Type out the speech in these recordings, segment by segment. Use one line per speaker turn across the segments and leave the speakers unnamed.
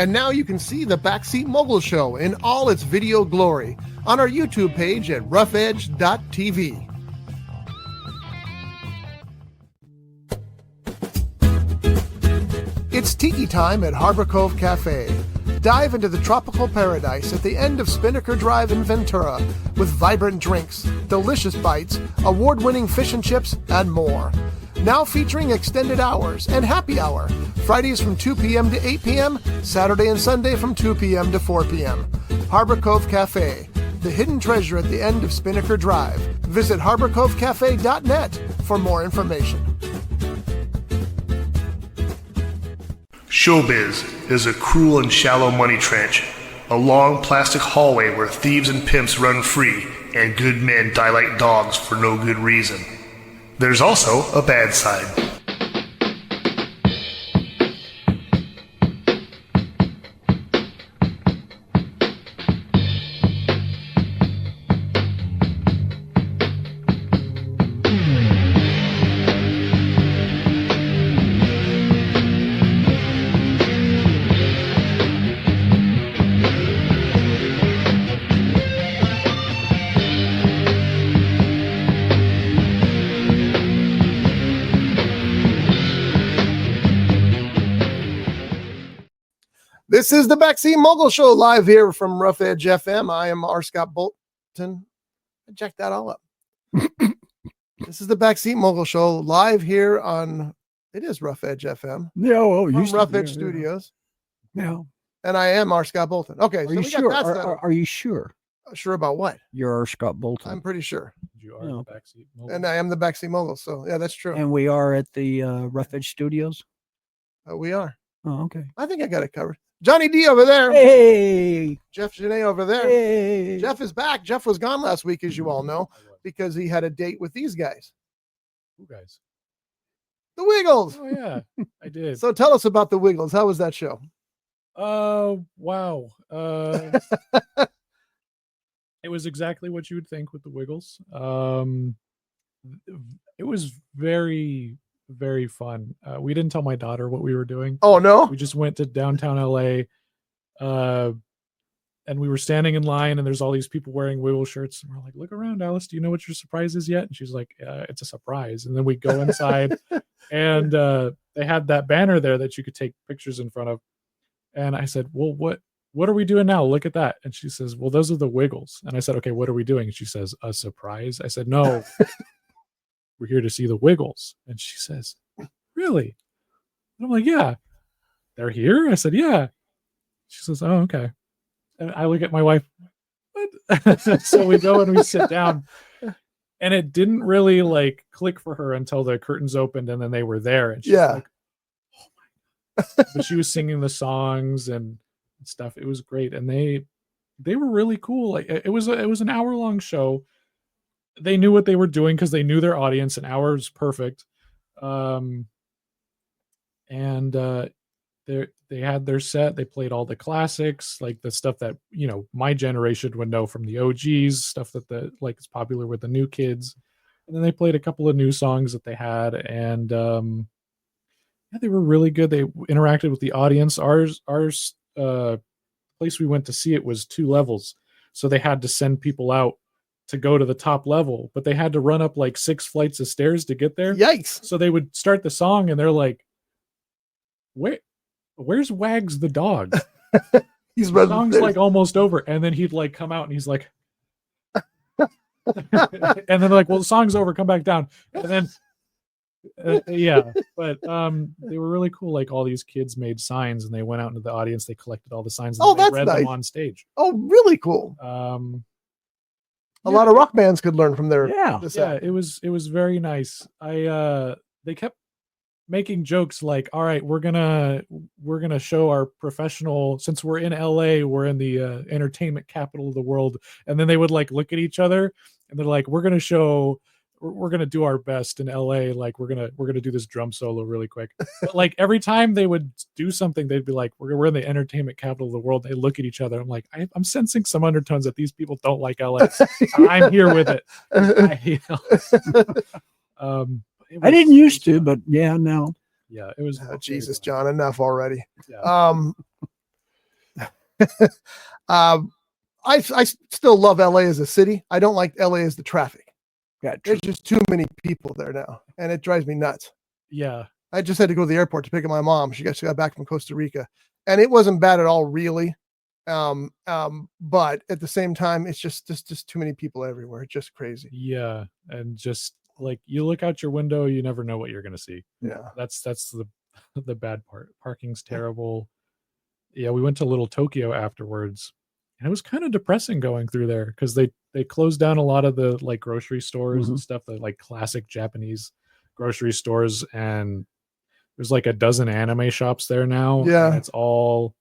And now you can see the Backseat Mogul Show in all its video glory on our YouTube page at roughedge.tv. It's tiki time at Harbor Cove Cafe. Dive into the tropical paradise at the end of Spinnaker Drive in Ventura with vibrant drinks, delicious bites, award-winning fish and chips, and more. Now featuring extended hours and happy hour. Fridays from 2 p.m. to 8 p.m., Saturday and Sunday from 2 p.m. to 4 p.m. Harbor Cove Cafe, the hidden treasure at the end of Spinnaker Drive. Visit harborcovecafe.net for more information.
Showbiz is a cruel and shallow money trench, a long plastic hallway where thieves and pimps run free and good men die like dogs for no good reason. There's also a bad side.
This is the Backseat Mogul Show live here from Rough Edge FM. I am R. Scott Bolton. I checked that all up. This is the Backseat Mogul Show live here on, it is Rough Edge FM.
No,
from Rough Edge Studios.
No.
And I am R. Scott Bolton. Okay.
Are you sure? Are you sure?
Sure about what?
You're R. Scott Bolton.
I'm pretty sure.
You are the Backseat Mogul.
And I am the Backseat Mogul. So yeah, that's true.
And we are at the Rough Edge Studios.
We are.
Oh, okay.
I think I got it covered. Johnny D over there.
Hey.
Jeff Genet over there.
Hey.
Jeff is back. Jeff was gone last week, as you all know, because he had a date with these guys.
Who guys?
The Wiggles.
Oh, yeah, I did.
So tell us about the Wiggles. How was that show?
Wow. It was exactly what you would think with the Wiggles. It was very, very fun. We didn't tell my daughter what we were doing.
Oh, no?
We just went to downtown LA. And we were standing in line and there's all these people wearing Wiggle shirts. And we're like, look around, Alice. Do you know what your surprise is yet? And she's like, it's a surprise. And then we go inside and they had that banner there that you could take pictures in front of. And I said, well, what are we doing now? Look at that. And she says, well, those are the Wiggles. And I said, okay, what are we doing? And she says, a surprise. I said, no, we're here to see the Wiggles. And she says, really? And I'm like, yeah, they're here. I said, yeah. She says, oh, okay. And I look at my wife. What? So we go and we sit down, and it didn't really like click for her until the curtains opened and then they were there. And she's like, oh my God. But she was singing the songs and stuff. It was great. And they were really cool. Like it was an hour-long show. They knew what they were doing because they knew their audience. An hour is perfect. They had their set. They played all the classics, like the stuff that, you know, my generation would know from the OGs, stuff that is popular with the new kids. And then they played a couple of new songs that they had. And they were really good. They interacted with the audience. Our place we went to see it was 2 levels. So they had to send people out to go to the top level, but they had to run up like 6 flights of stairs to get there.
Yikes.
So they would start the song and they're like, where's Wags the dog?
He's
the song's like almost over. And then he'd like come out and he's like, and then they're like, well, the song's over, come back down. And then, but they were really cool. Like all these kids made signs and they went out into the audience. They collected all the signs and they read them on stage.
Oh, really cool. A lot of rock bands could learn from their.
Yeah. It was very nice. They kept making jokes like, all right, we're gonna show our professional, since we're in LA, we're in the entertainment capital of the world. And then they would like look at each other and they're like, we're gonna do our best in LA. Like we're gonna do this drum solo really quick. But like every time they would do something, they'd be like, we're in the entertainment capital of the world. They look at each other. I'm like, I'm sensing some undertones that these people don't like LA. I'm here with it.
I didn't used to, but yeah, now.
Yeah, it was.
Jesus, John, enough already.
Yeah.
I still love LA as a city. I don't like LA as the traffic.
Yeah,
There's just too many people there now, and it drives me nuts.
Yeah.
I just had to go to the airport to pick up my mom. She got back from Costa Rica, and it wasn't bad at all, really. But at the same time, it's just too many people everywhere. It's just crazy.
Yeah. And just like you look out your window, you never know what you're going to see.
Yeah.
That's the bad part. Parking's terrible. Yeah. We went to Little Tokyo afterwards, and it was kind of depressing going through there because they closed down a lot of the like grocery stores and stuff, that like classic Japanese grocery stores, and there's like a dozen anime shops there now.
Yeah.
And it's all,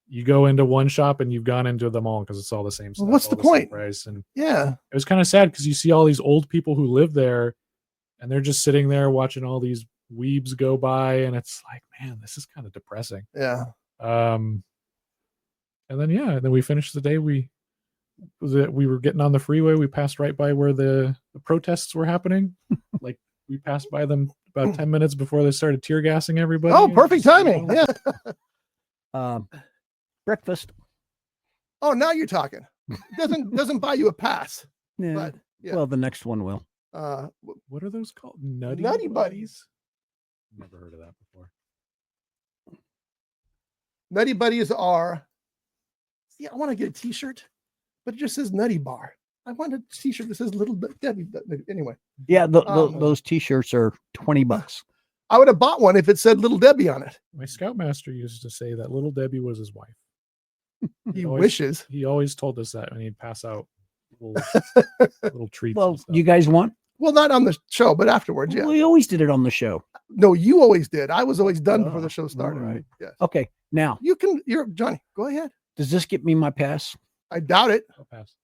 you go into one shop and you've gone into them all because it's all the same stuff.
What's
all
the
same
point?
Price. And
Yeah.
it was kind of sad because you see all these old people who live there and they're just sitting there watching all these weebs go by, and it's like, man, this is kind of depressing.
Yeah.
And then we finished the day. We were getting on the freeway. We passed right by where the protests were happening. Like we passed by them about 10 minutes before they started tear gassing everybody.
Oh, perfect timing. Yeah.
Breakfast.
Oh, now you're talking. Doesn't buy you a pass.
Yeah.
But yeah.
Well, the next one will.
What are those called?
Nutty Buddies.
Never heard of that before.
Nutty Buddies are. See, I want to get a T-shirt, but it just says Nutty Bar. I want a T-shirt that says Little Debbie. Anyway.
Yeah, those T-shirts are $20.
I would have bought one if it said Little Debbie on it.
My scoutmaster used to say that Little Debbie was his wife.
He wishes.
He always told us that when he'd pass out little treats.
Well, you guys want?
Well, not on the show, but afterwards, yeah.
We always did it on the show.
No, you always did. I was always done before the show started.
Right.
Yes.
Okay, now
You're Johnny. Go ahead.
does this get me my pass?
I doubt it.
I'll pass.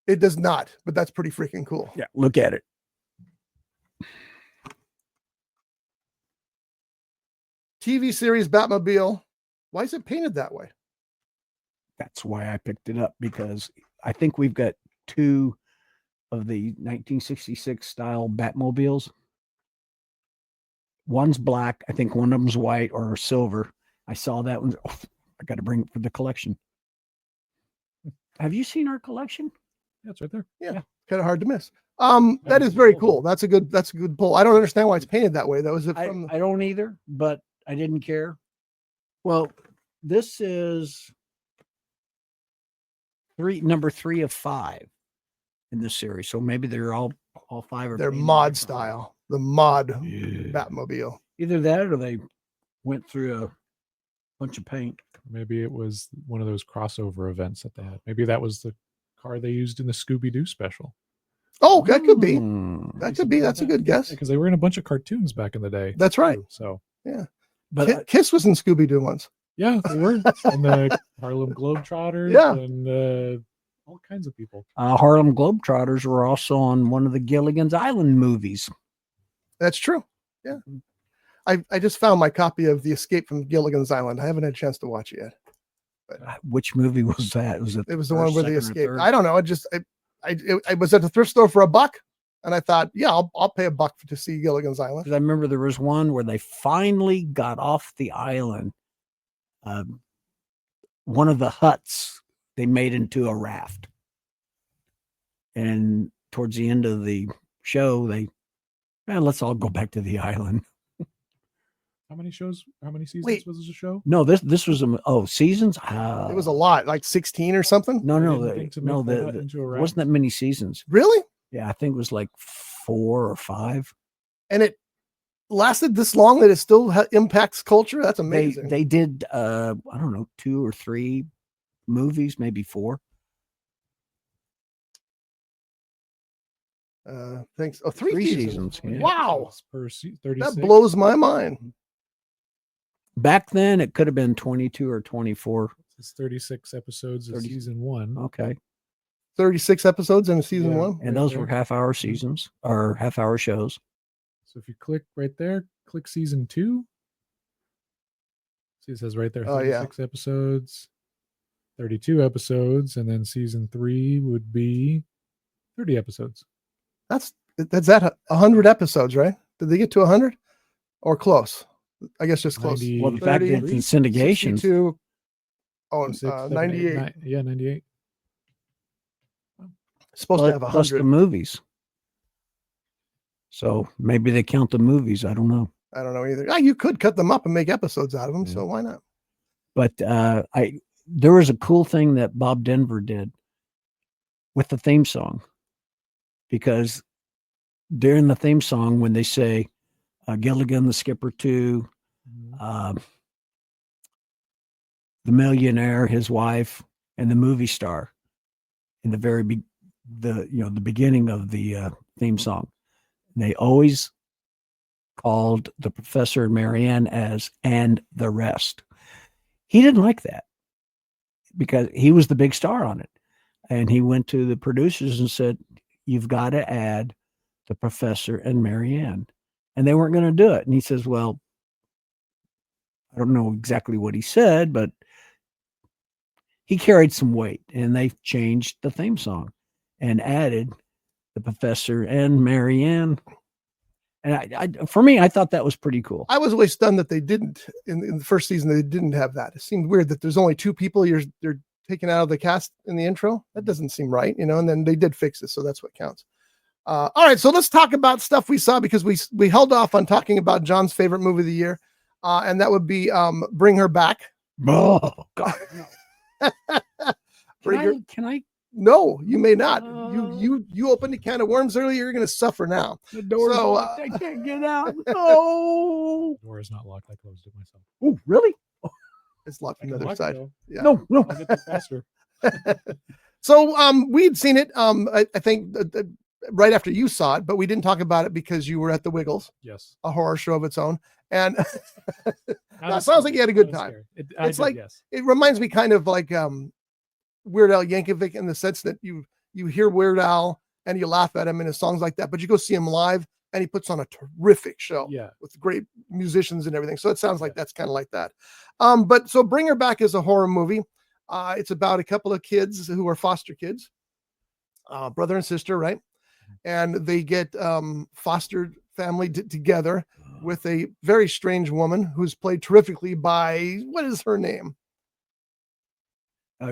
It does not, but that's pretty freaking cool.
Yeah, look at it.
TV series Batmobile. Why is it painted that way?
That's why I picked it up, because I think we've got two of the 1966 style Batmobiles. One's black. I think one of them's white or silver. I saw that one. Oh, I got to bring it for the collection. Have you seen our collection?
Yeah, it's right there.
Yeah. Kind of hard to miss. That is very cool. That's a good pull. I don't understand why it's painted that way though. Is it from
I don't either, but I didn't care. Well, this is number 3 of 5 in this series. So maybe they're all 5 are
they're
painted
mod
different.
style, the mod Batmobile.
Either that or they went through a bunch of paint.
Maybe it was one of those crossover events that they had. Maybe that was the car they used in the Scooby-Doo special.
Oh, that could be.
Mm.
That could be. That's a good guess.
Because they were in a bunch of cartoons back in the day.
That's right.
Too, so
Yeah.
But
Kiss was in Scooby-Doo once.
yeah, they were. And the Harlem Globetrotters.
Yeah.
And all kinds of people.
Harlem Globetrotters were also on one of the Gilligan's Island movies.
That's true. Yeah. I just found my copy of The Escape from Gilligan's Island. I haven't had a chance to watch it yet.
Which movie was that? Was
It was the one where they escaped. I don't know. I was at the thrift store for $1, and I thought, yeah, I'll pay $1 to see Gilligan's Island.
Because I remember there was one where they finally got off the island. One of the huts they made into a raft, and towards the end of the show, let's all go back to the island.
How many seasons
Wait.
was this a show?
No, this was seasons.
It was a lot, like 16 or something.
No,
Into a raft?
wasn't that many seasons.
Really?
Yeah, I think it was like 4 or 5.
And it lasted this long that it still impacts culture. That's amazing.
They did I don't know, 2 or 3 movies, maybe 4.
Thanks. Oh, 3
seasons. Yeah.
Wow.
Per 36.
That blows my mind.
Back then, it could have been 22 or 24.
It's 36 episodes of
30.
season 1.
Okay.
36 episodes in season 1.
And those were half-hour seasons or half-hour shows.
So if you click right there, click season 2. See, it says right there,
Oh, yeah.
36 episodes, 32 episodes, and then season 3 would be 30 episodes.
That's 100 episodes, right? Did they get to 100 or close? I guess just close.
90.
Well, the fact that
30,
it's in syndication,
62, Oh,
06, 07,
98.
8, 9 yeah, 98.
Supposed to have
Plus the
100.
movies. So maybe they count the movies. I don't know.
I don't know either. You could cut them up and make episodes out of them.
Yeah.
So why not?
But there was a cool thing that Bob Denver did with the theme song, because during the theme song, when they say Gilligan, the Skipper 2, the millionaire, his wife, and the movie star, in the the beginning of the theme song, they always called the professor and Marianne as "and the rest." He didn't like that because he was the big star on it. And he went to the producers and said, "You've got to add the professor and Marianne." And they weren't going to do it. And he says, "Well, I don't know exactly what he said, but he carried some weight." And they changed the theme song and added the professor and Marianne. And for me, I thought that was pretty cool.
I was always stunned that they didn't in the first season. They didn't have that. It seemed weird that there's only 2 people they're taking out of the cast in the intro. That doesn't seem right, And then they did fix it, so that's what counts. All right, so let's talk about stuff we saw, because we held off on talking about John's favorite movie of the year, and that would be Bring Her Back.
Oh God!
No.
Can I?
No, you may not. You opened a can of worms earlier. You're going to suffer now.
The door's
So,
locked. I can't get out. Oh,
The door is not locked. I closed it myself.
oh, really?
It's locked
I
from
can
the other
lock it,
side.
though.
Yeah.
No.
I'll get there faster.
So we'd seen it. I think right after you saw it, but we didn't talk about it because you were at the Wiggles,
Yes.
a horror show of its own, and
Not
that
as
sounds like you had a good
not as
time.
scary.
It's
I did,
like-
yes.
It reminds me kind of like Weird Al Yankovic, in the sense that you hear Weird Al and you laugh at him in his songs like that, but you go see him live and he puts on a terrific show
Yeah.
with great musicians and everything. So it sounds like
Yeah.
that's kind of like that. But so Bring Her Back is a horror movie. It's about a couple of kids who are foster kids, brother and sister, right? And they get fostered family together with a very strange woman who's played terrifically by, what is her name?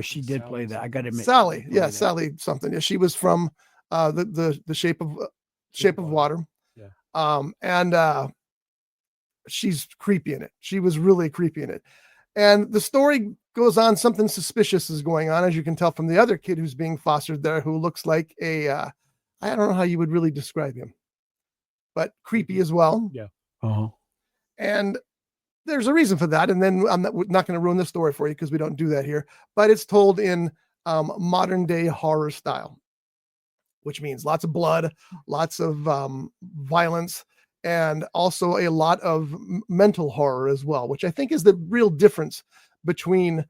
She did play that. I got to admit,
Sally.
she did play
Yeah,
that.
Sally something. Yeah, she was from the Shape of Water.
Yeah.
And she's creepy in it. She was really creepy in it. And the story goes on. Something suspicious is going on, as you can tell from the other kid who's being fostered there, who looks like I don't know how you would really describe him, but creepy as well.
Yeah.
Uh-huh.
And there's a reason for that. And then we're not going to ruin the story for you because we don't do that here, but it's told in modern day horror style, which means lots of blood, lots of violence, and also a lot of mental horror as well, which I think is the real difference between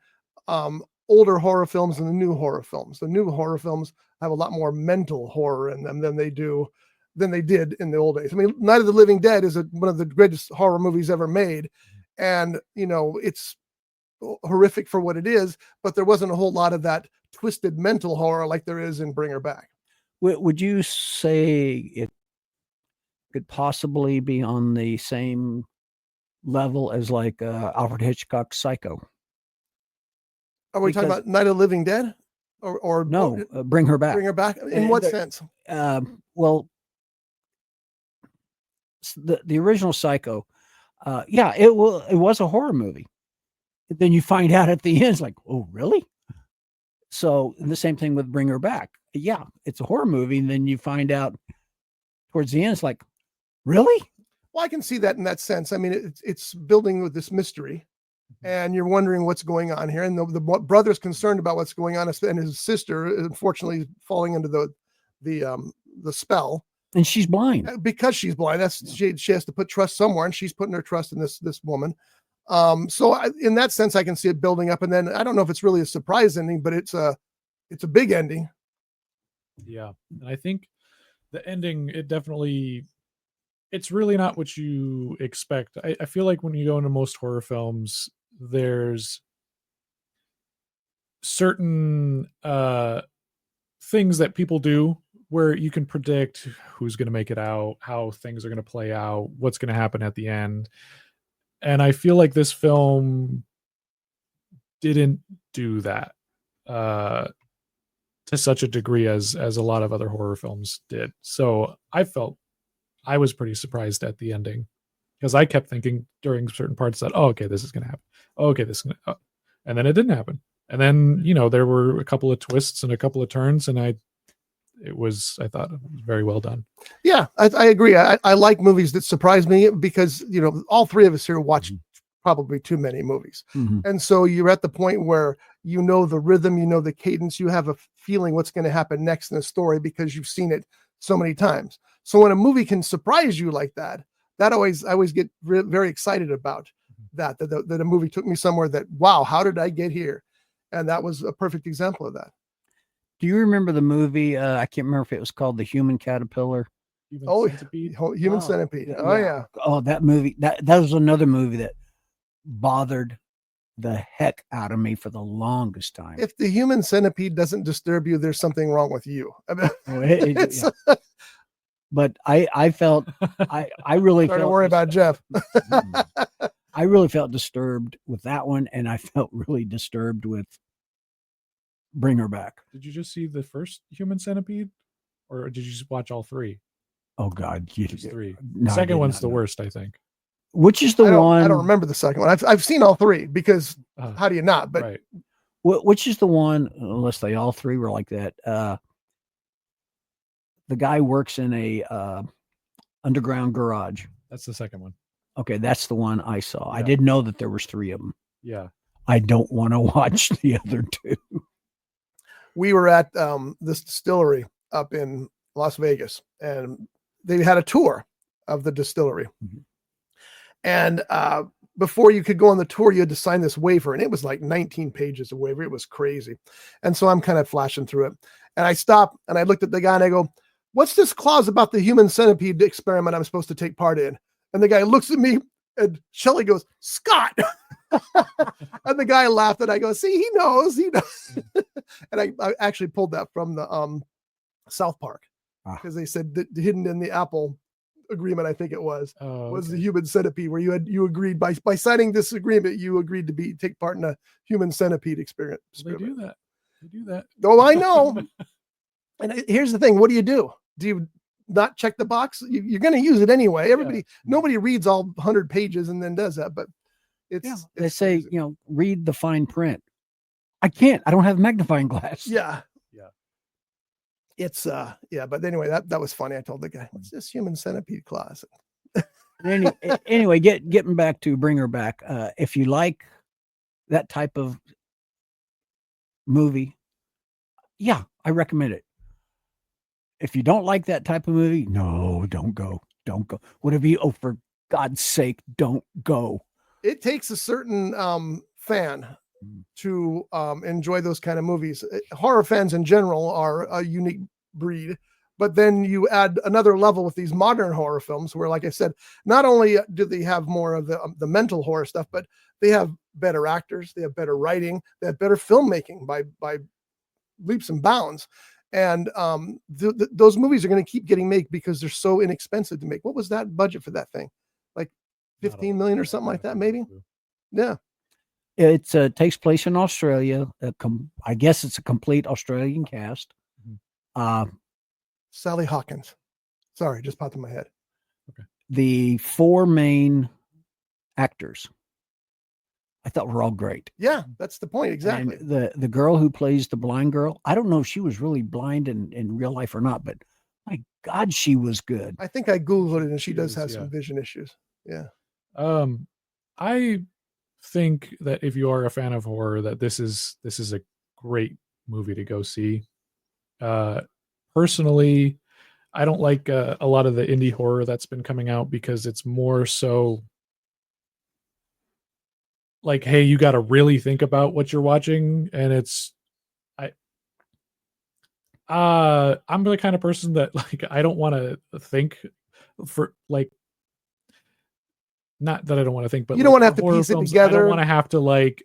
older horror films and the new horror films. The new horror films have a lot more mental horror in them than they did in the old days. I mean, Night of the Living Dead is one of the greatest horror movies ever made. And, it's horrific for what it is, but there wasn't a whole lot of that twisted mental horror like there is in Bring Her Back.
Would you say it could possibly be on the same level as like Alfred Hitchcock's Psycho?
Are we talking about Night of the Living Dead? Or
no, Bring Her Back.
Bring Her Back? In what sense?
Well, the original Psycho, it was a horror movie. Then you find out at the end, it's like, oh, really? So the same thing with Bring Her Back. Yeah, it's a horror movie. And then you find out towards the end, it's like, really?
Well, I can see that in that sense. I mean, it's building with this mystery, and you're wondering what's going on here. And the brother's concerned about what's going on, and his sister, unfortunately, falling into the spell.
And she's blind.
Because she's blind. She has to put trust somewhere, and she's putting her trust in this woman. So in that sense, I can see it building up. And then I don't know if it's really a surprise ending, but it's a big ending.
Yeah. And I think the ending, it's really not what you expect. I feel like when you go into most horror films, there's certain things that people do where you can predict who's going to make it out, how things are going to play out, what's going to happen at the end. And I feel like this film didn't do that to such a degree as a lot of other horror films did. So I was pretty surprised at the ending, because I kept thinking during certain parts that, oh, okay, this is going to happen. Oh, okay, this is going to, and then it didn't happen. And then, there were a couple of twists and a couple of turns, and I thought it was very well done.
Yeah, I agree. I like movies that surprise me, because, all three of us here watch probably too many movies. And so you're at the point where the rhythm, the cadence, you have a feeling what's going to happen next in the story because you've seen it so many times. So when a movie can surprise you like that, I always get very excited about that a movie took me somewhere that, wow, how did I get here? And that was a perfect example of that.
Do you remember the movie? I can't remember if it was called The Human Caterpillar.
Human Centipede. Oh yeah.
Oh, that movie. That was another movie that bothered the heck out of me for the longest time.
If the Human Centipede doesn't disturb you, there's something wrong with you.
But I felt I really
don't worry about Jeff.
I really felt disturbed with that one, and I felt really disturbed with Bring Her Back.
Did you just see the first Human Centipede, or did you just watch all three?
Oh God,
just three. The second one's the worst, I think.
Which is the one?
I don't remember the second one. I've seen all three, because how do you not? But
right. Which is the one? Unless they all three were like that. The guy works in a underground garage.
That's the second one.
Okay, that's the one I saw.
Yeah.
I didn't know that there was three of them.
Yeah.
I don't want to watch the other two.
We were at this distillery up in Las Vegas, and they had a tour of the distillery. And before you could go on the tour, you had to sign this waiver, and it was like 19 pages of waiver. It was crazy. And so I'm kind of flashing through it, and I stopped and I looked at the guy and I go, "What's this clause about the human centipede experiment I'm supposed to take part in?" And the guy looks at me, and Shelley goes, "Scott." And the guy laughed, and I go, "See, he knows." And I actually pulled that from the South Park, because they said that hidden in the Apple agreement, I think it was the human centipede, where you agreed by signing this agreement, you agreed to take part in a human centipede experiment.
They do that.
Oh, I know. And here's the thing: what do? Do you not check the box? You're going to use it anyway. Nobody reads all 100 pages and then does that, but
they say, read the fine print. I can't. I don't have a magnifying glass.
Yeah. It's but anyway, that was funny. I told the guy, "What's this human centipede clause?"
Anyway, getting back to Bring Her Back. If you like that type of movie, yeah, I recommend it. If you don't like that type of movie, no, don't go. For God's sake, don't go.
It takes a certain fan to enjoy those kind of movies. Horror fans in general are a unique breed, but then you add another level with these modern horror films, where, like I said, not only do they have more of the mental horror stuff, but they have better actors, they have better writing, they have better filmmaking by leaps and bounds. And those movies are going to keep getting made because they're so inexpensive to make. What was that budget for that thing? Like 15 million or something like that, maybe? Yeah.
It takes place in Australia. I guess it's a complete Australian cast.
Sally Hawkins. Sorry, just popped in my head.
Okay. The four main actors, I thought, were all great.
Yeah, that's the point. Exactly.
And the girl who plays the blind girl, I don't know if she was really blind in real life or not, but my God, she was good.
I think I Googled it, and she does have some vision issues. Yeah.
I think that if you are a fan of horror, that this is a great movie to go see. Personally, I don't like a lot of the indie horror that's been coming out, because it's more so like, hey, you got to really think about what you're watching, and I'm the kind of person that, like, I don't want to think for, like, not that I don't want to think, but
you don't want to have to piece it together.
I don't want to have to, like,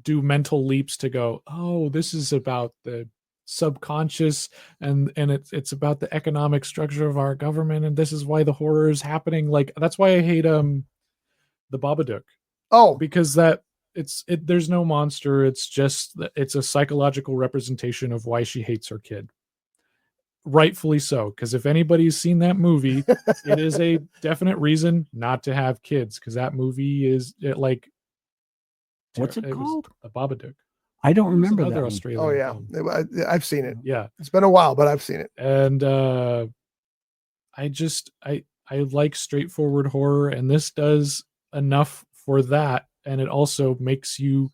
do mental leaps to go, oh, this is about the subconscious, and it's about the economic structure of our government, and this is why the horror is happening. Like, that's why I hate the Babadook.
Oh,
because that there's no monster. It's just it's a psychological representation of why she hates her kid. Rightfully so, because if anybody's seen that movie, it is a definite reason not to have kids, because that movie is like,
What's it called?
A Babadook.
I don't remember that.
Another
One.
Australian film.
I've seen it.
Yeah,
it's been a while, but I've seen it.
And I like straightforward horror, and this does enough for that. And it also makes you,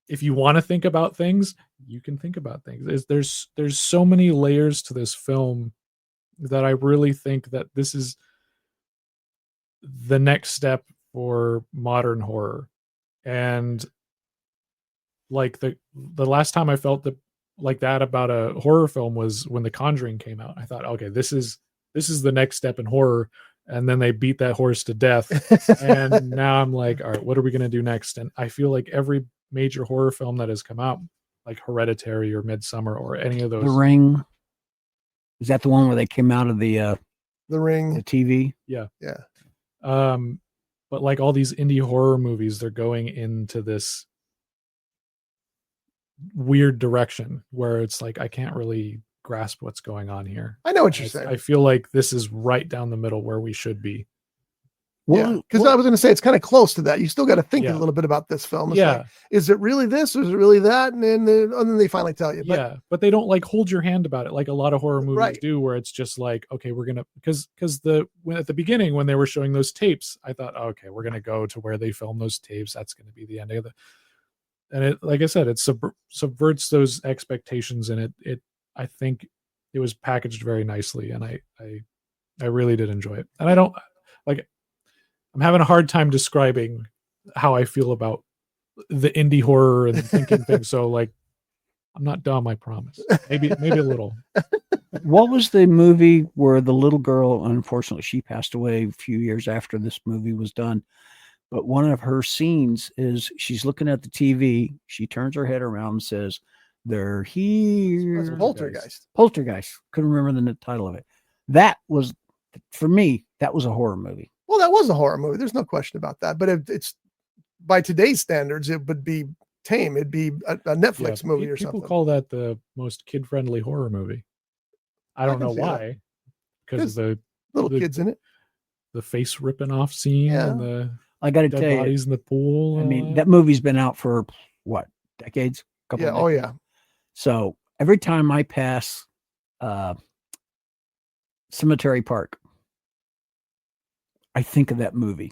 if you want to think about things, you can think about things. There's so many layers to this film that I really think that this is the next step for modern horror. And like the last time I felt like that about a horror film was when The Conjuring came out. I thought, okay, this is the next step in horror. And then they beat that horse to death. And now I'm like, all right, what are we going to do next? And I feel like every major horror film that has come out, like Hereditary or Midsummer or any of those.
The Ring. Is that the one where they came out of the
Ring,
the TV?
Yeah.
But like all these indie horror movies, they're going into this weird direction where it's like, I can't really grasp what's going on here.
I know what you're saying.
I feel like this is right down the middle where we should be.
Well, because I was going to say it's kind of close to that. You still got to think a little bit about this film. It's like, is it really this or is it really that? And then they finally tell you. But,
but they don't like hold your hand about it like a lot of horror movies do, where it's just like, okay, we're gonna because at the beginning when they were showing those tapes, I thought, okay, we're gonna go to where they film those tapes. That's gonna be the end of and it, like I said, it subverts those expectations, and it I think it was packaged very nicely, and I really did enjoy it. And I don't like. I'm having a hard time describing how I feel about the indie horror and thinking things. So like, I'm not dumb, I promise. Maybe a little.
What was the movie where the little girl, unfortunately, she passed away a few years after this movie was done. But one of her scenes is she's looking at the TV. She turns her head around and says, "They're here."
Poltergeist.
Poltergeist. Couldn't remember the title of it. That was, for me, that was a horror movie.
Well, that was a horror movie. There's no question about that. But it's by today's standards, it would be tame. It'd be a Netflix movie or something.
People call that the most kid-friendly horror movie. I don't know why. Because the
little kids in it.
The face ripping off scene and the
I got to tell you,
bodies in the pool.
I mean, that movie's been out for what, decades?
Yeah.
So every time I pass Cemetery Park, I think of that movie,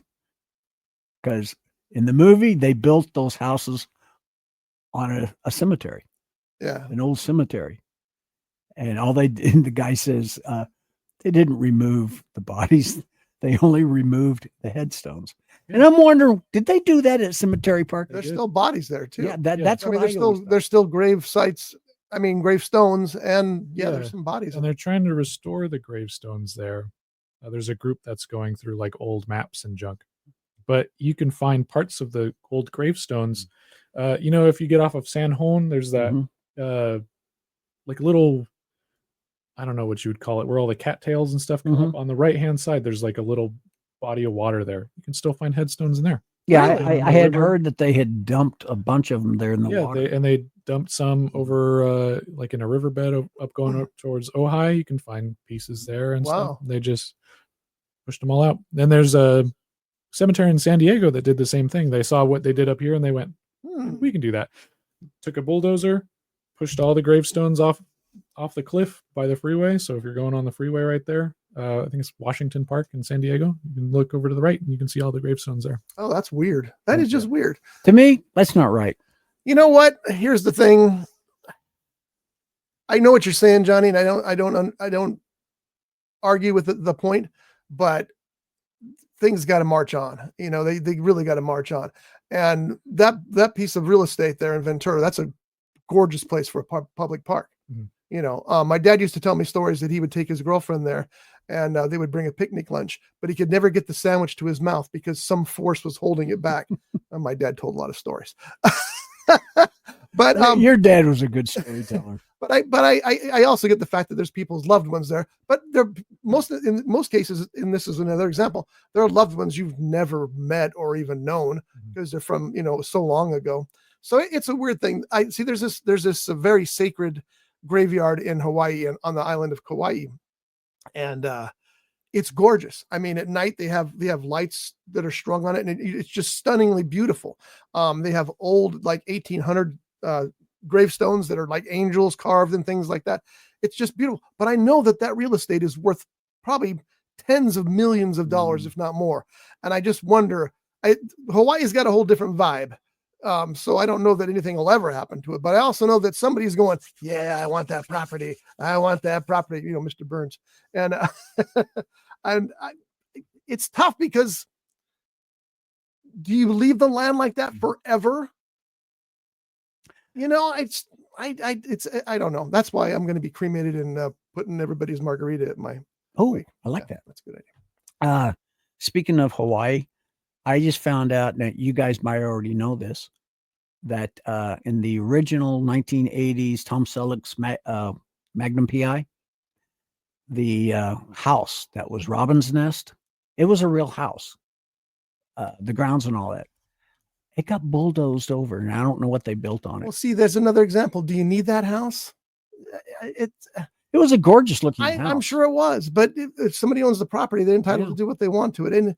because in the movie they built those houses on a cemetery, an old cemetery, and all they did, the guy says, they didn't remove the bodies, they only removed the headstones. And I'm wondering, did they do that at Cemetery Park?
There's still bodies there too.
Yeah, that's what
there's still grave sites. I mean, gravestones, and there's some bodies.
And they're trying to restore the gravestones there. There's a group that's going through like old maps and junk, but you can find parts of the old gravestones. If you get off of San Juan, there's that like little, I don't know what you would call it, where all the cattails and stuff come up. On the right-hand side, there's like a little body of water there. You can still find headstones in there.
Yeah, I had heard that they had dumped a bunch of them there in the water.
They dumped some over like in a riverbed up going up towards Ojai. You can find pieces there and stuff. They just pushed them all out. Then there's a cemetery in San Diego that did the same thing. They saw what they did up here and they went, we can do that. Took a bulldozer, pushed all the gravestones off the cliff by the freeway. So if you're going on the freeway right there, I think it's Washington Park in San Diego, you can look over to the right and you can see all the gravestones there.
Oh, that's weird. That is just weird.
To me, that's not right.
You know what? Here's the thing. I know what you're saying, Johnny, and I don't argue with the point, but things got to march on. They really got to march on. And that piece of real estate there in Ventura, that's a gorgeous place for a public park. My dad used to tell me stories that he would take his girlfriend there and they would bring a picnic lunch, but he could never get the sandwich to his mouth because some force was holding it back. And my dad told a lot of stories. But
Your dad was a good storyteller.
But I also get the fact that there's people's loved ones there. But in most cases, and this is another example, there are loved ones you've never met or even known because they're from so long ago. So it's a weird thing. I see. There's this very sacred graveyard in Hawaii and on the island of Kauai, and it's gorgeous. I mean, at night they have lights that are strung on it, and it's just stunningly beautiful. They have old 1800 gravestones that are like angels carved and things like that. It's just beautiful. But I know that real estate is worth probably tens of millions of dollars, if not more. And I just wonder. Hawaii's got a whole different vibe. So I don't know that anything will ever happen to it, but I also know that somebody's going, yeah, I want that property. I want that property, Mr. Burns. And, it's tough because do you leave the land like that forever? I don't know. That's why I'm going to be cremated and putting everybody's margarita at my.
Oh, I like that.
That's a good idea.
Speaking of Hawaii, I just found out that you guys might already know this, that in the original 1980s Tom Selleck's Magnum PI, the house that was Robin's Nest, it was a real house. The grounds and all that. It got bulldozed over, and I don't know what they built on it.
Well, see, there's another example. Do you need that house?
It was a gorgeous looking house.
I'm sure it was, but if somebody owns the property, they're entitled to do what they want to it. And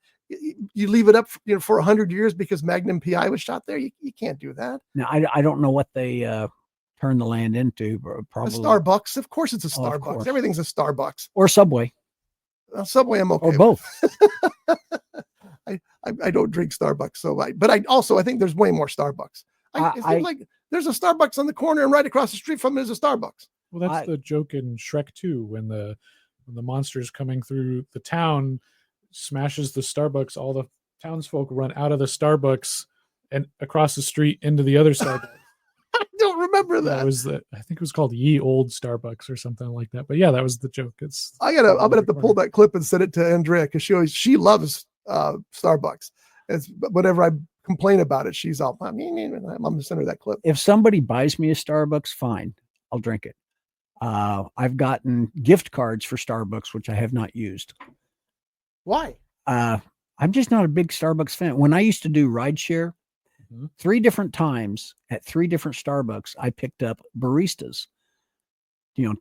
you leave it up for 100 years because Magnum PI was shot there. You can't do that.
Now, I don't know what they turned the land into. Probably
a Starbucks. Of course it's a Starbucks. Everything's a Starbucks.
Or Subway.
Subway, I'm okay.
Or both.
I don't drink Starbucks, but I think there's way more Starbucks. It seems like there's a Starbucks on the corner and right across the street from it is a Starbucks.
Well, that's the joke in Shrek 2 when the monster's coming through the town smashes the Starbucks, all the townsfolk run out of the Starbucks and across the street into the other Starbucks.
I don't remember that.
I think it was called Ye Old Starbucks or something like that. But yeah, that was the joke.
I'm gonna have to pull that clip and send it to Andrea because she loves Starbucks. It's whenever I complain about it, she's all I'm gonna send her that clip.
If somebody buys me a Starbucks, fine, I'll drink it. I've gotten gift cards for Starbucks, which I have not used.
Why?
I'm just not a big Starbucks fan. When I used to do rideshare, 3 different times at 3 different Starbucks, I picked up baristas,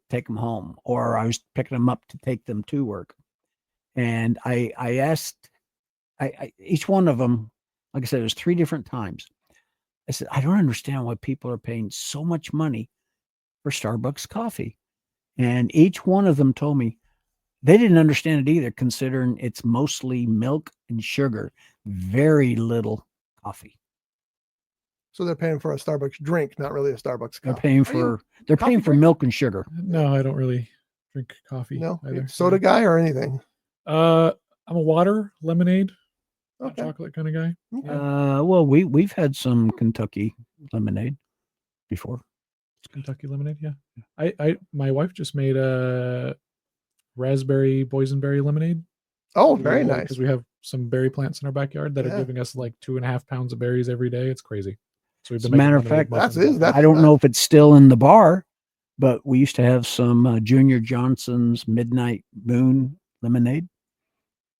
take them home, or I was picking them up to take them to work. And I asked, each one of them, like I said, it was 3 different times. I said, I don't understand why people are paying so much money for Starbucks coffee. And each one of them told me they didn't understand it either, considering it's mostly milk and sugar, very little coffee.
So they're paying for a Starbucks drink, not really a Starbucks coffee.
They're paying for milk and sugar.
No, I don't really drink coffee.
No,
either.
Soda guy or anything.
I'm a water, lemonade,
okay.
Chocolate kind of guy.
Okay.
Well, we've had some Kentucky lemonade before.
Kentucky lemonade, yeah. My wife just made a raspberry boysenberry lemonade.
Oh, very nice.
Because we have some berry plants in our backyard that are giving us like 2.5 pounds of berries every day. It's crazy. So we've been.
As a matter of fact,
I
don't know if it's still in the bar, but we used to have some Junior Johnson's Midnight Moon lemonade.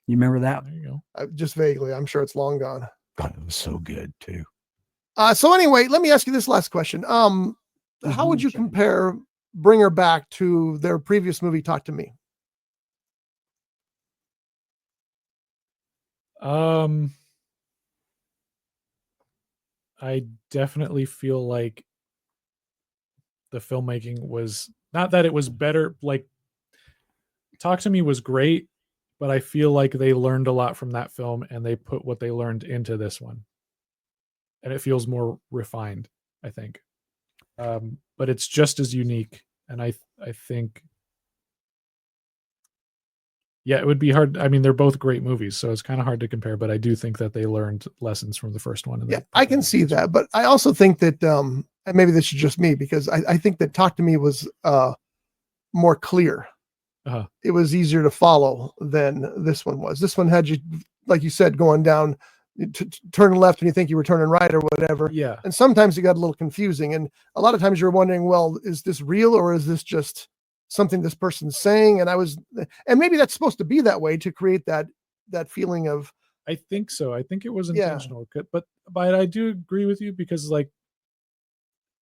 You remember that?
There you
go. Just vaguely. I'm sure it's long gone.
God, it was so good too.
So anyway, let me ask you this last question. How would you compare Bring Her Back to their previous movie, Talk to Me?
I definitely feel like the filmmaking was not that it was better. Like Talk to Me was great, but I feel like they learned a lot from that film and they put what they learned into this one. And it feels more refined, I think. But it's just as unique. And I think, yeah, it would be hard. I mean, they're both great movies, so it's kind of hard to compare, but I do think that they learned lessons from the first one.
Yeah, I can see that. But I also think that, and maybe this is just me, because I think that Talk to Me was more clear.
Uh-huh.
It was easier to follow than this one was. This one had you, like you said, going down turn left and you think you were turning right or whatever.
Yeah.
And sometimes it got a little confusing. And a lot of times you're wondering, well, is this real or is this just something this person's saying? And maybe that's supposed to be that way to create that feeling of.
I think so. I think it was intentional, but I do agree with you because like,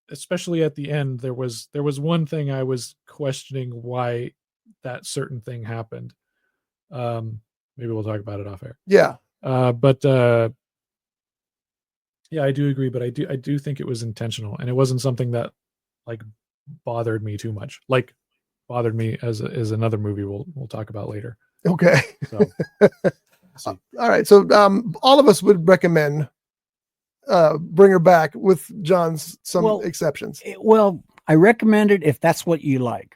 especially at the end, there was one thing I was questioning why that certain thing happened. Maybe we'll talk about it off air.
Yeah.
Yeah, I do agree, but I do think it was intentional, and it wasn't something that like bothered me too much. Like bothered me as another movie we'll talk about later.
Okay.
So,
all right. So all of us would recommend Bring Her Back with John's exceptions.
I recommend it if that's what you like.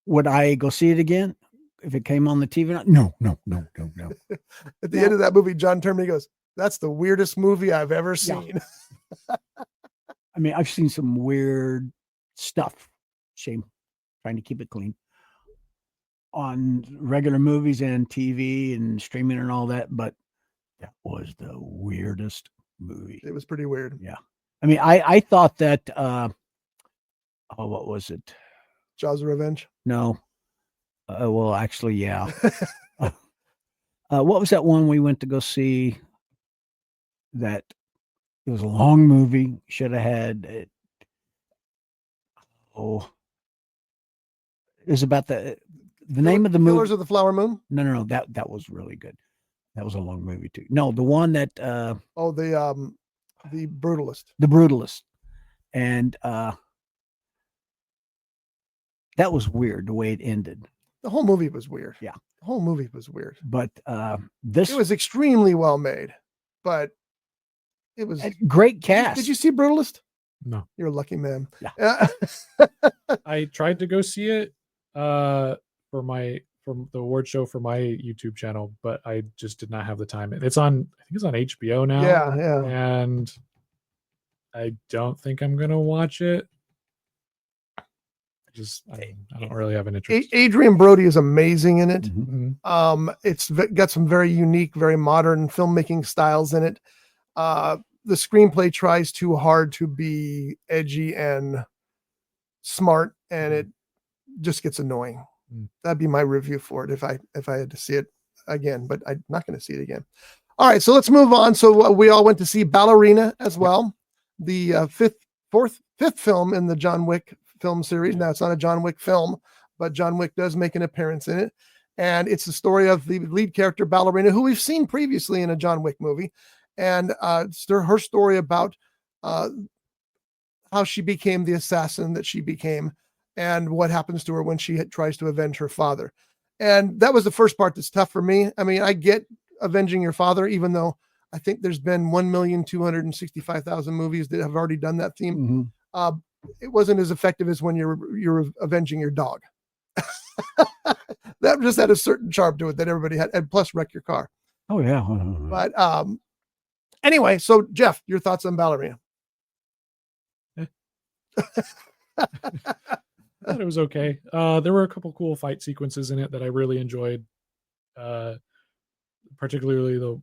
Would I go see it again if it came on the TV? No.
At the end of that movie, John turned to me and goes, "That's the weirdest movie I've ever seen."
Yeah. I mean, I've seen some weird stuff. Shame, trying to keep it clean on regular movies and TV and streaming and all that, but that was the weirdest movie.
It was pretty weird.
Yeah. I mean, I thought that, what was it?
Jaws of Revenge?
No. Well, actually, yeah. What was that one we went to go see that it was a long movie? Should have had it. Oh, it was about the name of the movie.
Killers of the Flower Moon?
No. That was really good. That was a long movie too. No, the one that
the Brutalist.
The Brutalist. And that was weird the way it ended.
The whole movie was weird.
Yeah.
The whole movie was weird.
But
it was extremely well made, but it was
a great cast.
Did you see Brutalist?
No.
You're a lucky man.
Yeah.
I tried to go see it from the award show for my YouTube channel, but I just did not have the time. I think it's on HBO now.
Yeah.
And I don't think I'm gonna watch it. I don't really have an interest.
Adrian Brody is amazing in it.
Mm-hmm.
It's got some very unique, very modern filmmaking styles in it. The screenplay tries too hard to be edgy and smart, and it just gets annoying. That'd be my review for it if I had to see it again, but I'm not going to see it again. All right, so let's move on. So we all went to see Ballerina as well, the fifth film in the John Wick film series. Now it's not a John Wick film, but John Wick does make an appearance in it, and it's the story of the lead character Ballerina, who we've seen previously in a John Wick movie, and it's her story about how she became the assassin that she became, and what happens to her when she tries to avenge her father. And that was the first part that's tough for me. I mean, I get avenging your father, even though I think there's been 1,265,000 movies that have already done that theme.
Mm-hmm.
It wasn't as effective as when you're avenging your dog. That just had a certain charm to it that everybody had, and plus wreck your car.
Oh yeah.
But anyway, so Jeff, your thoughts on Ballerina?
I thought it was okay. There were a couple cool fight sequences in it that I really enjoyed. Particularly the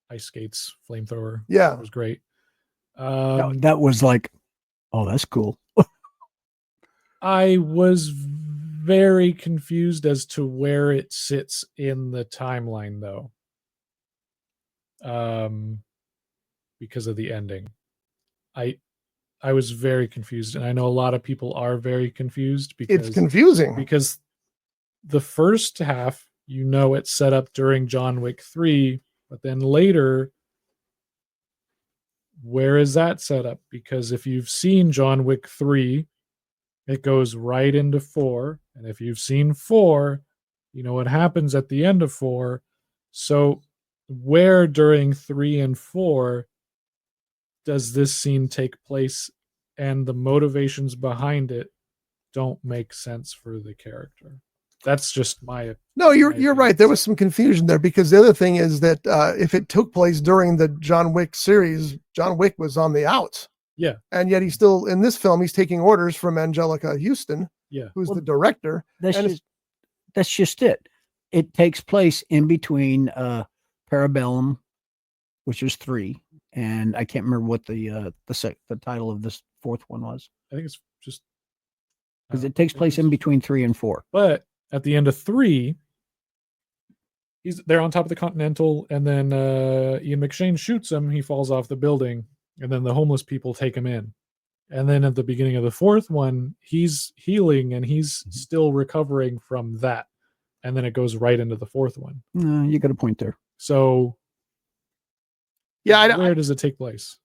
ice skates flamethrower.
Yeah,
it was great.
That was like, oh, that's cool.
I was very confused as to where it sits in the timeline, though, because of the ending. I was very confused, and I know a lot of people are very confused because
it's confusing.
Because the first half, it's set up during John Wick 3, but then later, where is that set up? Because if you've seen John Wick 3, it goes right into 4, and if you've seen 4, you know what happens at the end of 4. So where during 3 and 4 does this scene take place, and the motivations behind it don't make sense for the character? That's just my.
No, you're right. There was some confusion there, because the other thing is that if it took place during the John Wick series, John Wick was on the outs.
Yeah.
And yet he's still in this film. He's taking orders from Angelica Houston, who's the director.
That's just it. It takes place in between Parabellum, which was 3, and I can't remember what the title of this 4th one was,
I think it's just
because it takes place in between 3 and 4.
But at the end of 3, they're on top of the Continental, and then Ian McShane shoots him. He falls off the building, and then the homeless people take him in. And then at the beginning of the 4th one, he's healing and he's still recovering from that. And then it goes right into the 4th one.
You got a point there.
So,
Yeah,
where does it take place?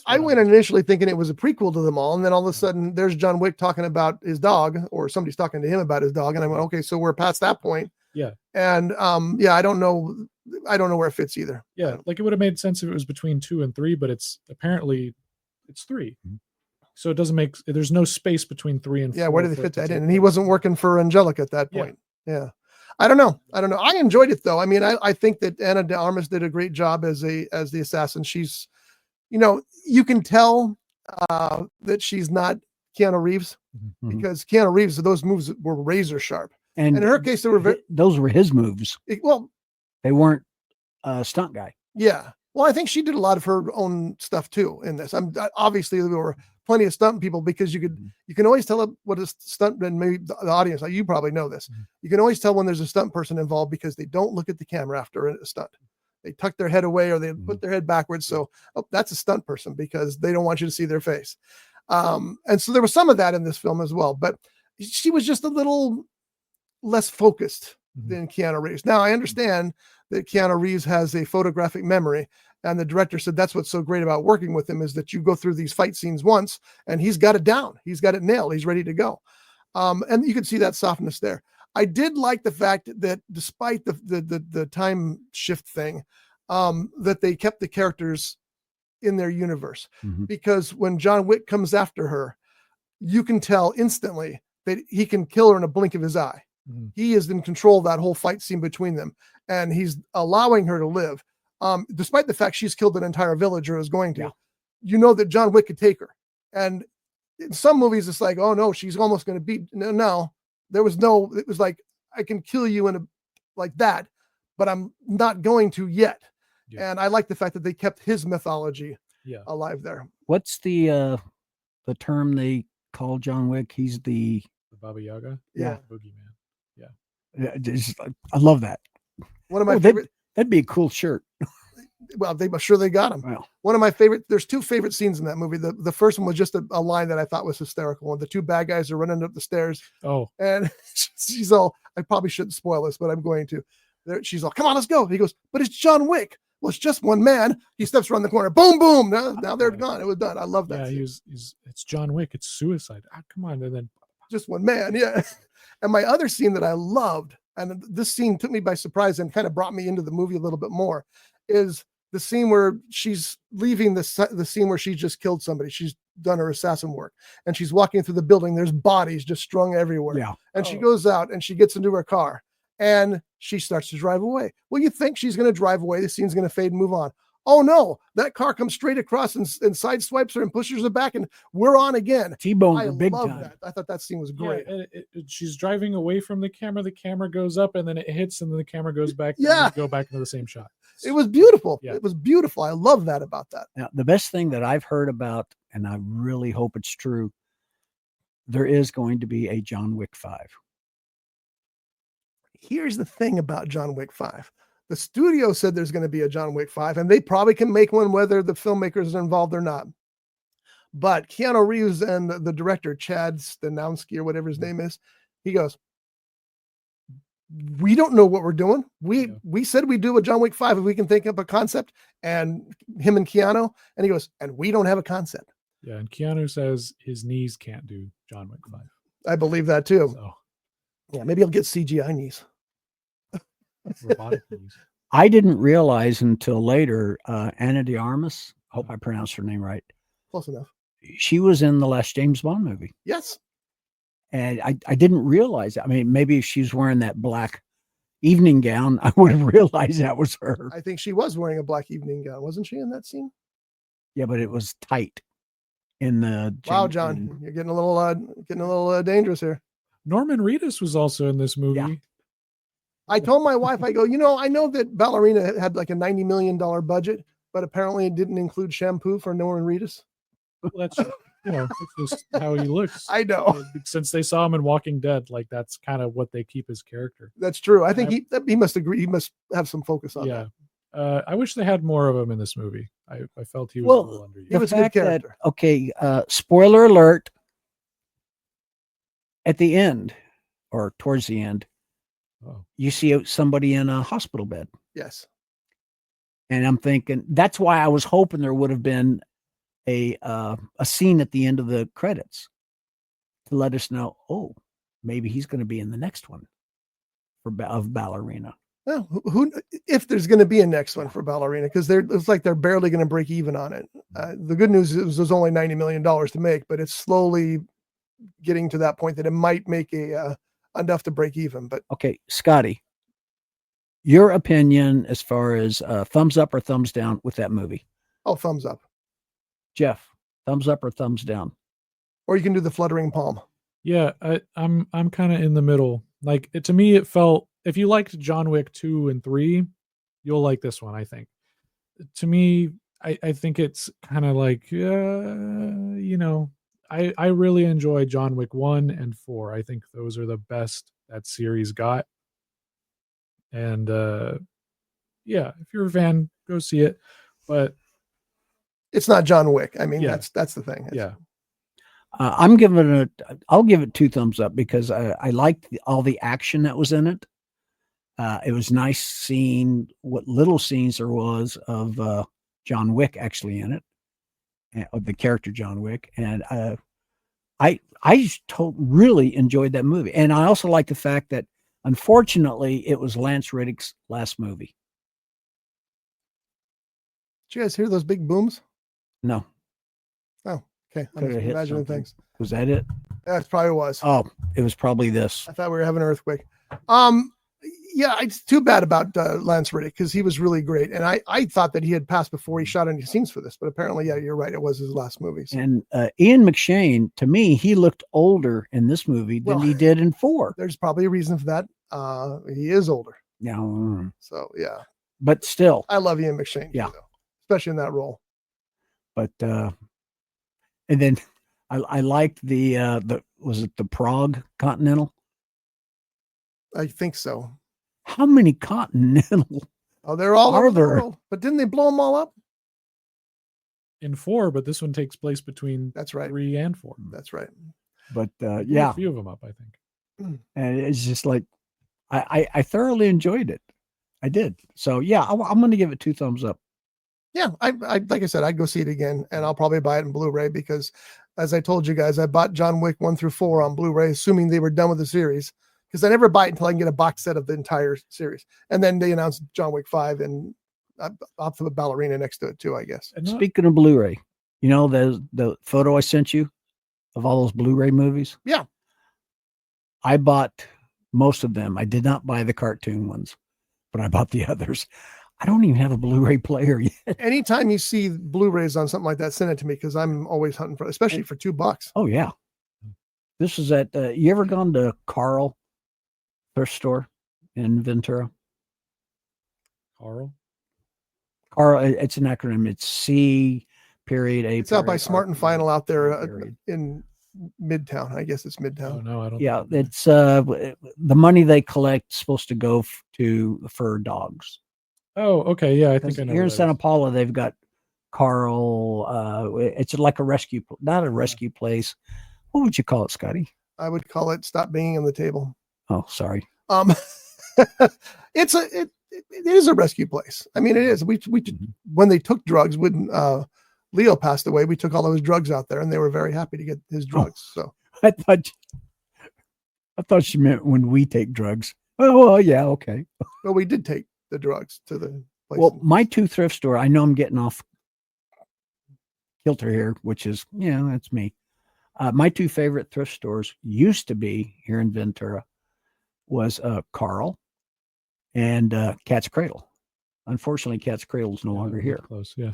I went initially thinking it was a prequel to them all, and then all of a sudden there's John Wick talking about his dog, or somebody's talking to him about his dog, and I went, okay, so we're past that point.
Yeah.
And I don't know where it fits either.
Yeah, like it would have made sense if it was between 2 and 3, but it's 3. So it doesn't there's no space between 3 and 4.
Yeah, where did they fit that in? And he wasn't working for Angelica at that point. Yeah. I don't know. I enjoyed it though. I mean, I think that Ana de Armas did a great job as the assassin. She's, you can tell that she's not Keanu Reeves, because Keanu Reeves, those moves were razor sharp. And in her case,
those were his moves. They weren't a stunt guy.
Yeah. Well, I think she did a lot of her own stuff too in this. Obviously there were plenty of stunt people, because you can always tell what a stunt, and maybe the audience, like you probably know this. You can always tell when there's a stunt person involved, because they don't look at the camera after a stunt. They tuck their head away, or they put their head backwards. So that's a stunt person, because they don't want you to see their face. And so there was some of that in this film as well, but she was just a little less focused than Keanu Reeves. Now I understand that Keanu Reeves has a photographic memory, and the director said that's what's so great about working with him, is that you go through these fight scenes once and he's got it down. He's got it nailed. He's ready to go. And you can see that softness there. I did like the fact that despite the time shift thing, that they kept the characters in their universe, because when John Wick comes after her, you can tell instantly that he can kill her in a blink of his eye. He is in control of that whole fight scene between them, and he's allowing her to live. Despite the fact she's killed an entire village, or is going to, that John Wick could take her. And in some movies, it's like, oh no, she's almost going to beat. No, it was like, I can kill you like that, but I'm not going to yet. Yeah. And I like the fact that they kept his mythology alive there.
What's the term they call John Wick? He's the
Baba Yaga?
Yeah.
Boogeyman.
Yeah. I love that.
One of my favorite.
That'd be a cool shirt.
Well, I'm sure they got him. Wow. One of my favorite, there's 2 favorite scenes in that movie. The first one was just a line that I thought was hysterical. When the 2 bad guys are running up the stairs. Oh. And she's all, I probably shouldn't spoil this, but I'm going to. She's all, come on, let's go. He goes, but it's John Wick. Well, it's just one man. He steps around the corner. Boom, boom. Now they're gone. It was done. I love that.
Yeah, it's John Wick. It's suicide. Come on. And then
just one man. Yeah. And my other scene that I loved, and this scene took me by surprise and kind of brought me into the movie a little bit more, is the scene where she's leaving the scene where she just killed somebody. She's done her assassin work, and she's walking through the building. There's bodies just strung everywhere. Yeah. And she goes out and she gets into her car and she starts to drive away. Well, you think she's going to drive away. The scene's going to fade and move on. Oh no, that car comes straight across and sideswipes her and pushes her back, and we're on again.
T-bone her big time.
That. I thought that scene was great.
Yeah, she's driving away from the camera goes up, and then it hits, and then the camera goes back.
Yeah.
And go back into the same shot.
It was beautiful. Yeah. It was beautiful. I love that about that.
Now, the best thing that I've heard about, and I really hope it's true, there is going to be a John Wick 5.
Here's the thing about John Wick 5. The studio said there's going to be a John Wick 5, and they probably can make one whether the filmmakers are involved or not. But Keanu Reeves and the director, Chad Stahelski, or whatever his name is, he goes, we don't know what we're doing. We said we'd do a John Wick 5 if we can think up a concept, and him and Keanu, and he goes, and we don't have a concept.
Yeah, and Keanu says his knees can't do John Wick 5.
I believe that too.
So.
Yeah, maybe I'll get CGI knees.
Robotic knees.
I didn't realize until later, Ana de Armas, I hope I pronounced her name right.
Close enough.
She was in the last James Bond movie.
Yes.
And I didn't realize that. I mean, maybe if she's wearing that black evening gown, I would have realized that was her.
I think she was wearing a black evening gown. Wasn't she in that scene?
Yeah, but it was tight in the.
Wow, John, you're getting a little dangerous here.
Norman Reedus was also in this movie.
Yeah.
I told my wife, I go, I know that Ballerina had like a $90 million budget, but apparently it didn't include shampoo for Norman Reedus.
Well, that's that's just how he looks.
I know.
Since they saw him in Walking Dead, like that's kind of what they keep his character.
That's true. I think he must agree. He must have some focus on that.
I wish they had more of him in this movie. I felt he was a little underused.
He was a good character.
Spoiler alert. At the end, or towards the end, you see somebody in a hospital bed.
Yes.
And I'm thinking that's why I was hoping there would have been a scene at the end of the credits to let us know, maybe he's going to be in the next one of Ballerina.
Well, if there's going to be a next one for Ballerina, because it's like they're barely going to break even on it. The good news is there's only $90 million to make, but it's slowly getting to that point that it might make enough to break even. But
okay, Scotty, your opinion as far as thumbs up or thumbs down with that movie?
Oh, thumbs up.
Jeff, thumbs up or thumbs down?
Or you can do the fluttering palm.
Yeah, I'm kind of in the middle. Like to me, it felt, if you liked John Wick 2 and 3, you'll like this one, I think. To me, I think it's kind of like, I really enjoy John Wick 1 and 4. I think those are the best that series got. And if you're a fan, go see it. But
it's not John Wick. I mean, that's the thing.
I'll give it 2 thumbs up because I liked all the action that was in it. It was nice seeing what little scenes there was of John Wick actually in it, of the character John Wick. And I really enjoyed that movie. And I also like the fact that, unfortunately, it was Lance Reddick's last movie.
Did you guys hear those big booms?
No.
Oh, okay. I'm just imagining things.
Was that it?
That probably was.
Oh, it was probably this.
I thought we were having an earthquake. It's too bad about Lance Reddick because he was really great. And I thought that he had passed before he shot any scenes for this, but apparently, you're right. It was his last movie. So.
And Ian McShane, to me, he looked older in this movie than he did in 4.
There's probably a reason for that. He is older.
Yeah.
So, yeah.
But still.
I love Ian McShane.
Yeah.
Too, especially in that role.
But, and then I liked was it the Prague Continental?
I think so.
How many Continental?
Oh, they're all over the world. But didn't they blow them all up?
In 4, but this one takes place between 3 and 4.
That's right.
But
a few of them up, I think.
And it's just like I thoroughly enjoyed it. I did. So yeah, I'm going to give it 2 thumbs up.
Yeah, I like I said, I'd go see it again, and I'll probably buy it in Blu-ray because, as I told you guys, I bought John Wick 1 through 4 on Blu-ray, assuming they were done with the series. Because I never buy it until I can get a box set of the entire series. And then they announced John Wick 5 and I'll put Ballerina next to it too, I guess.
Speaking of Blu-ray, the photo I sent you of all those Blu-ray movies?
Yeah.
I bought most of them. I did not buy the cartoon ones, but I bought the others. I don't even have a Blu-ray player yet.
Anytime you see Blu-rays on something like that, send it to me because I'm always hunting for it, especially for $2.
Oh, yeah. This is at, you ever gone to Carl? Thrift store in Ventura.
Carl,
it's an acronym. It's C period A.
It's out by Smart and Final out there in Midtown. I guess it's Midtown.
Oh no, I don't.
Yeah, it's the money they collect is supposed to go for dogs.
Oh, okay, yeah, I think I know.
Here in Santa Paula, they've got Carl. It's like a rescue, not a rescue place. What would you call it, Scotty?
I would call it Stop Banging on the Table.
Oh, sorry.
It is a rescue place. I mean, it is. We when they took drugs, when Leo passed away, we took all of his drugs out there, and they were very happy to get his drugs. So
I thought she meant when we take drugs. Oh, well, yeah, okay.
Well, we did take the drugs to the place.
Well, my 2 thrift store. I know I'm getting off kilter here, which is that's me. My 2 favorite thrift stores used to be here in Ventura. Was Carl and Cat's Cradle. Unfortunately, Cat's Cradle is no longer here.
Close, yeah.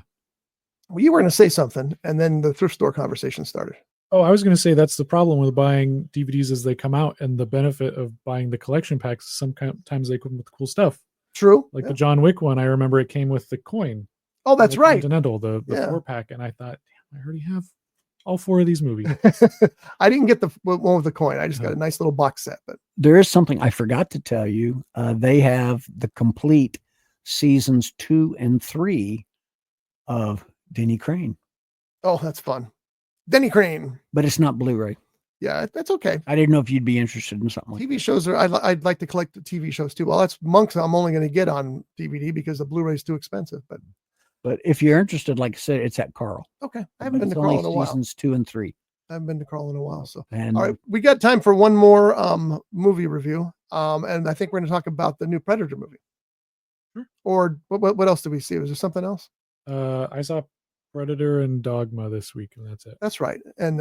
Well, you were going to say something, and then the thrift store conversation started.
Oh, I was going to say that's the problem with buying DVDs as they come out, and the benefit of buying the collection packs. Sometimes they come with cool stuff.
True.
Like
Yeah.
the John Wick one, I remember it came with the coin.
Oh, that's
the
right.
Continental, the
Yeah.
4-pack, and I thought, damn, I already have all 4 of these movies.
I didn't get the one with the coin. I just got
Uh-huh.
a nice little box set. But
There is something I forgot to tell you. They have the complete seasons 2 and 3 of Denny Crane,
oh, that's fun. Denny Crane.
but it's not Blu-ray.
Yeah, that's okay.
I didn't know if you'd be interested in something like
TV shows are. I'd like to collect the TV shows too. Well, that's Monks. I'm only going to get on DVD because the Blu-ray is too expensive.
But if you're interested, like I said, it's at Carl.
Okay, I haven't
But
been to
it's
Carl
only
in a while.
seasons 2 and 3.
I haven't been to Carl in a while. So,
And
all right, we got time for one more movie review. And I think we're going to talk about the new Predator movie.
Sure.
Or what else did we see? Was there something else?
I saw Predator and Dogma this week, and that's it.
That's right. And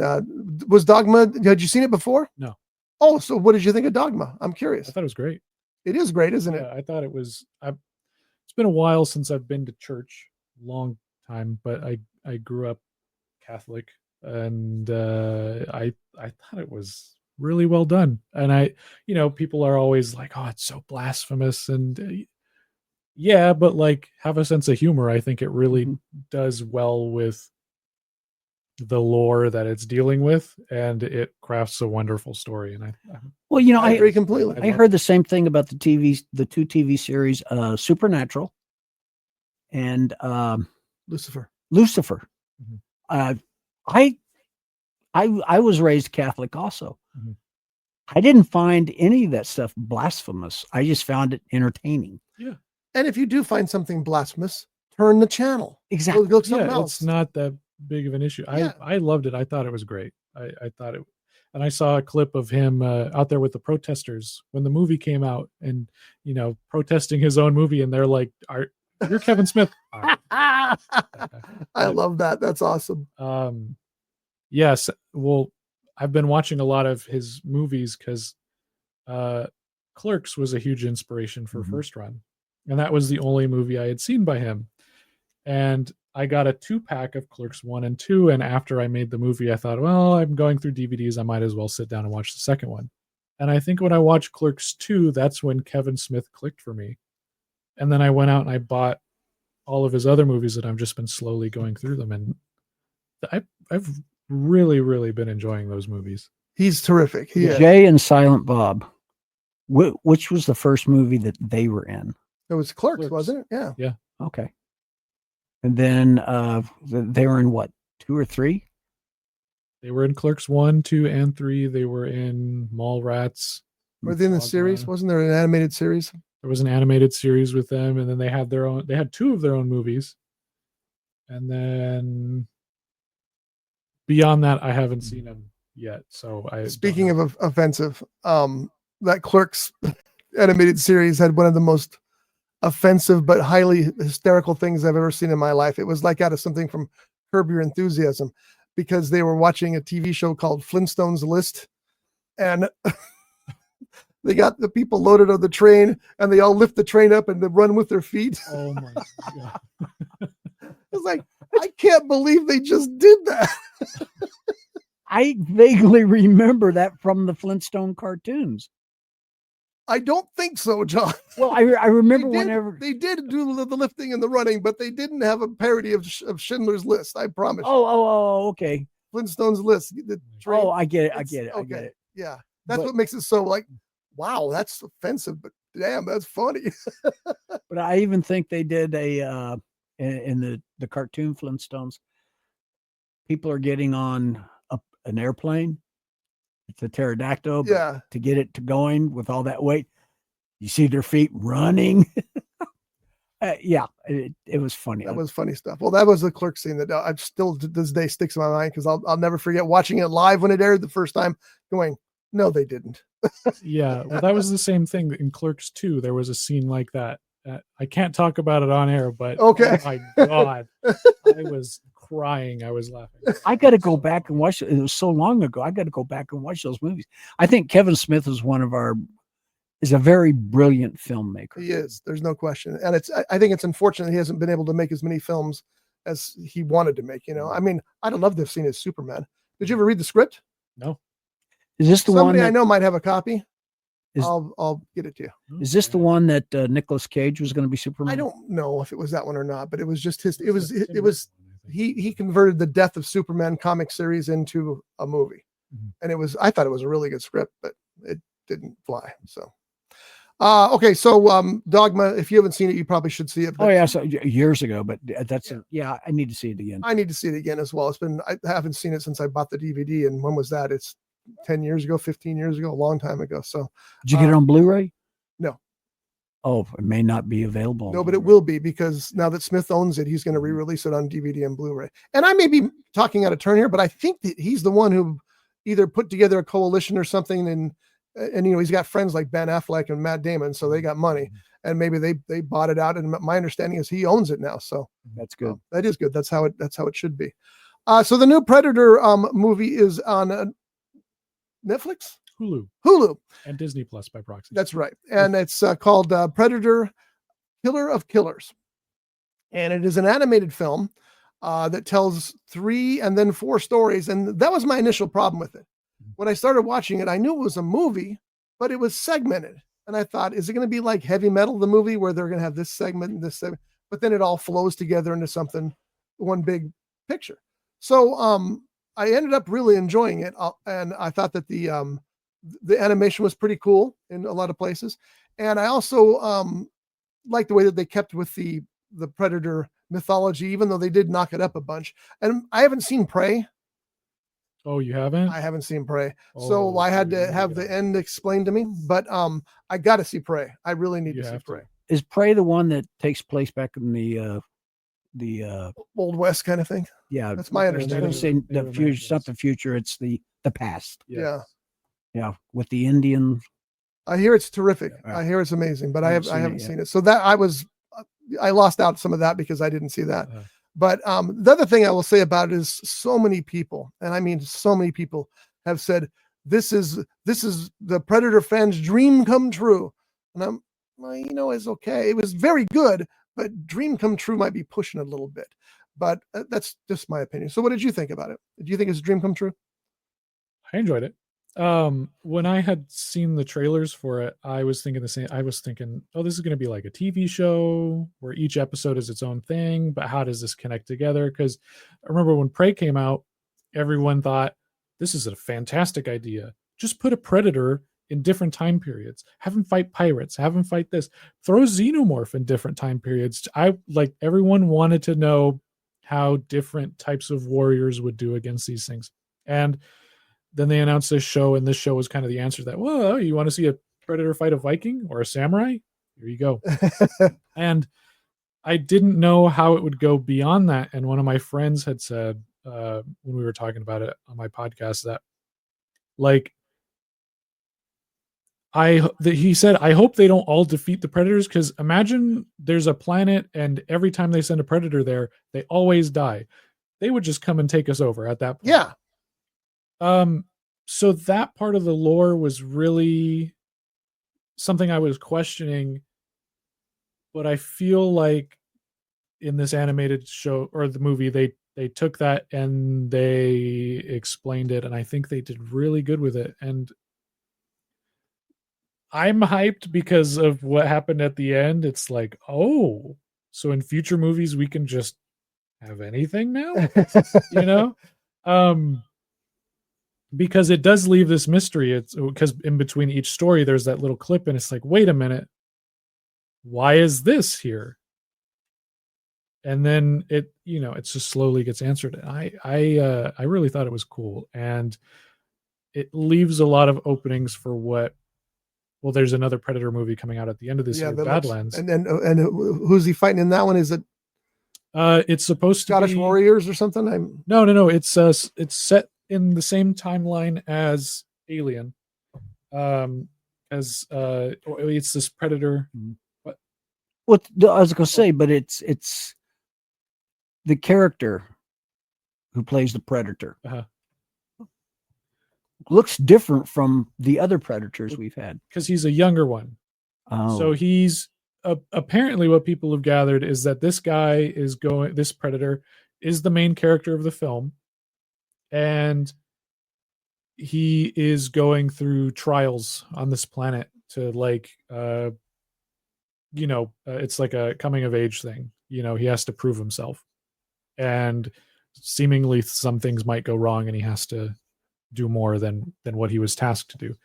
was Dogma? Had you seen it before?
No.
Oh, so what did you think of Dogma? I'm
I
curious.
thought it was great.
It is great, isn't it?
Yeah, I thought it was. It's been a while since I've been to church, long time, but I grew up Catholic, and I thought it was really well done. And people are always like, oh, it's so blasphemous, and yeah, but like have a sense of humor. I think it really does well with the lore that it's dealing with, and it crafts a wonderful story. And
well,
I agree completely.
I heard the same thing about the two TV series, Supernatural and
Lucifer.
Mhm. I was raised Catholic also.
Mhm.
I didn't find any of that stuff blasphemous. I just found it entertaining.
Yeah.
And if you do find something blasphemous, turn the channel.
Exactly.
Look something
Yeah,
else.
it's not that big of an issue.
Yeah.
I loved it. I thought it was great. I thought it, and I saw a clip of him out there with the protesters when the movie came out, and protesting his own movie, and they're like, "You're Kevin Smith."
I love that. That's awesome.
Yes. Well, I've been watching a lot of his movies because Clerks was a huge inspiration for
Mhm.
First Run, and that was the only movie I had seen by him. And I got a 2-pack of Clerks 1 and 2, and after I made the movie, I thought, well, I'm going through DVDs, I might as well sit down and watch the second one. And I think when I watched Clerks 2, that's when Kevin Smith clicked for me. And then I went out and I bought all of his other movies, and I've just been slowly going through them, and I've really, really been enjoying those movies.
He's terrific. He is.
Jay and Silent Bob. Which was the first movie that they were in?
It was Clerks,
Clerks.
wasn't it? Yeah.
Okay. And then they were in what, 2 or 3?
They were in Clerks 1, 2, and 3. They were in Mallrats.
Were they in the
Dogma.
series? Wasn't there an animated series?
There was an animated series with them, and then they had 2 of their own movies. And then beyond that, I haven't seen them yet. So
Speaking of offensive, that Clerks animated series had one of the most offensive but highly hysterical things I've ever seen in my life. It was like out of something from Curb Your Enthusiasm, because they were watching a TV show called Flintstones List, and they got the people loaded on the train, and they all lift the train up and they run with their feet.
Oh my god!
It's like, I can't believe they just did that.
I vaguely remember that from the Flintstone cartoons.
I don't think so, John.
Well, I remember
They did-
whenever.
they did do the lifting and the running, but they didn't have a parody of Schindler's List. I promise.
Oh, okay.
Flintstones List. The train.
Oh, I get it. I
It's-
get it. I
okay.
get it.
Yeah, that's
But-
what makes it so like, wow, that's offensive, but damn, that's funny.
But I even think they did a in the cartoon Flintstones. People are getting on an airplane. It's a pterodactyl. But
Yeah,
to get it to going with all that weight, you see their feet running. Yeah, it was funny.
that was funny stuff. Well, that was the Clerk scene that I still to this day sticks in my mind, because I'll never forget watching it live when it aired the first time, going, no, they didn't.
Yeah, well, that was the same thing in Clerks 2. There was a scene like that. I can't talk about it on air, but
Okay.
oh my god, I was crying. I was laughing.
I got to go back and watch it. It was so long ago. I got to go back and watch those movies. I think Kevin Smith is is a very brilliant filmmaker.
He is. There's no question. And I think it's unfortunate he hasn't been able to make as many films as he wanted to make. I mean, I'd have loved to have seen his Superman. Did you ever read the script?
No.
Is this the
Somebody
one
I know might have a copy.
Is-
I'll get it to you.
Is this the one that Nicolas Cage was going to be Superman?
I don't know if it was that one or not, but it was just his. It was
Tim
it was
Burton, I think.
he converted the Death of Superman comic series into a movie,
Mhm.
and I thought it was a really good script, but it didn't fly. So, okay, so Dogma. If you haven't seen it, you probably should see it. But
Oh yeah, so years ago, but that's I need to see it again.
I need to see it again as well. I haven't seen it since I bought the DVD, and when was that? It's 10 years ago, 15 years ago, a long time ago. So,
Did you get it on Blu-ray?
no.
Oh, it may not be available.
No, but it will be, because now that Smith owns it, he's going to re-release it on DVD and Blu-ray. And I may be talking out of turn here, but I think that he's the one who either put together a coalition or something, and he's got friends like Ben Affleck and Matt Damon, so they got money, and maybe they bought it out. And my understanding is he owns it now. So
That's good.
that is good. That's how it should be. So the new Predator movie is on Netflix, Hulu,
and Disney Plus by proxy.
that's right. And it's called Predator, Killer of Killers. And it is an animated film that tells 3 and then 4 stories. And that was my initial problem with it. When I started watching it, I knew it was a movie, but it was segmented. And I thought, is it going to be like Heavy Metal, the movie, where they're going to have this segment and this segment? But then it all flows together into something, one big picture. So I ended up really enjoying it. And I thought that the animation was pretty cool in a lot of places. And I also like the way that they kept with the Predator mythology, even though they did knock it up a bunch. And I haven't seen Prey.
Oh, you haven't?
I haven't seen Prey. So
Oh,
I had
you
to
need
have
get
the
on.
end explained to me, but I got to see Prey. I really need
You
to see
have to.
Prey.
Is Prey the one that takes place back in the
Old West kind of thing.
yeah?
That's my
I was going to
understanding.
say the future, it's not the future, it's the past.
Yeah.
Yeah, with the Indian.
I hear it's terrific.
Yeah.
I hear it's amazing, but I
Haven't
haven't
seen it
seen it. So that I lost out some of that because I didn't see that.
Uh-huh.
But the other thing I will say about it is so many people, and I mean so many people, have said this is the Predator fans' dream come true. And it's okay. It was very good, but dream come true might be pushing it a little bit. But that's just my opinion. So what did you think about it? Do you think it's a dream come true?
I enjoyed it. When I had seen the trailers for it, I was thinking the same. I was thinking, oh, this is going to be like a TV show where each episode is its own thing, but how does this connect together? Because I remember when Prey came out, everyone thought this is a fantastic idea. Just put a Predator in different time periods, have him fight pirates, have him fight this, throw Xenomorph in different time periods. Everyone wanted to know how different types of warriors would do against these things. And then they announced this show, and this show was kind of the answer to that. Well, you want to see a Predator fight a Viking or a samurai? Here you go. And I didn't know how it would go beyond that. And one of my friends had said, when we were talking about it on my podcast, that he said, I hope they don't all defeat the Predators, because imagine there's a planet and every time they send a Predator there, they always die. They would just come and take us over at that point.
Yeah.
So that part of the lore was really something I was questioning, but I feel like in this animated show or the movie, they took that and they explained it, and I think they did really good with it. And I'm hyped because of what happened at the end. It's like, oh, so in future movies we can just have anything now, because it does leave this mystery. It's because in between each story there's that little clip, and it's like, wait a minute, why is this here? And then it just slowly gets answered. I really thought it was cool, and it leaves a lot of openings for what. Well, there's another Predator movie coming out at the end of this year, Badlands.
And who's he fighting in that one? Is it
it's supposed
Scottish
to be
Warriors or something?
No. It's set in the same timeline as Alien. It's this Predator.
What I was going to say, but it's the character who plays the Predator.
Uh-huh.
Looks different from the other Predators we've had.
Because he's a younger one.
Oh.
So he's apparently, what people have gathered is that this Predator is the main character of the film. And he is going through trials on this planet to like, it's like a coming of age thing. He has to prove himself, and seemingly some things might go wrong, and he has to do more than what he was tasked to do.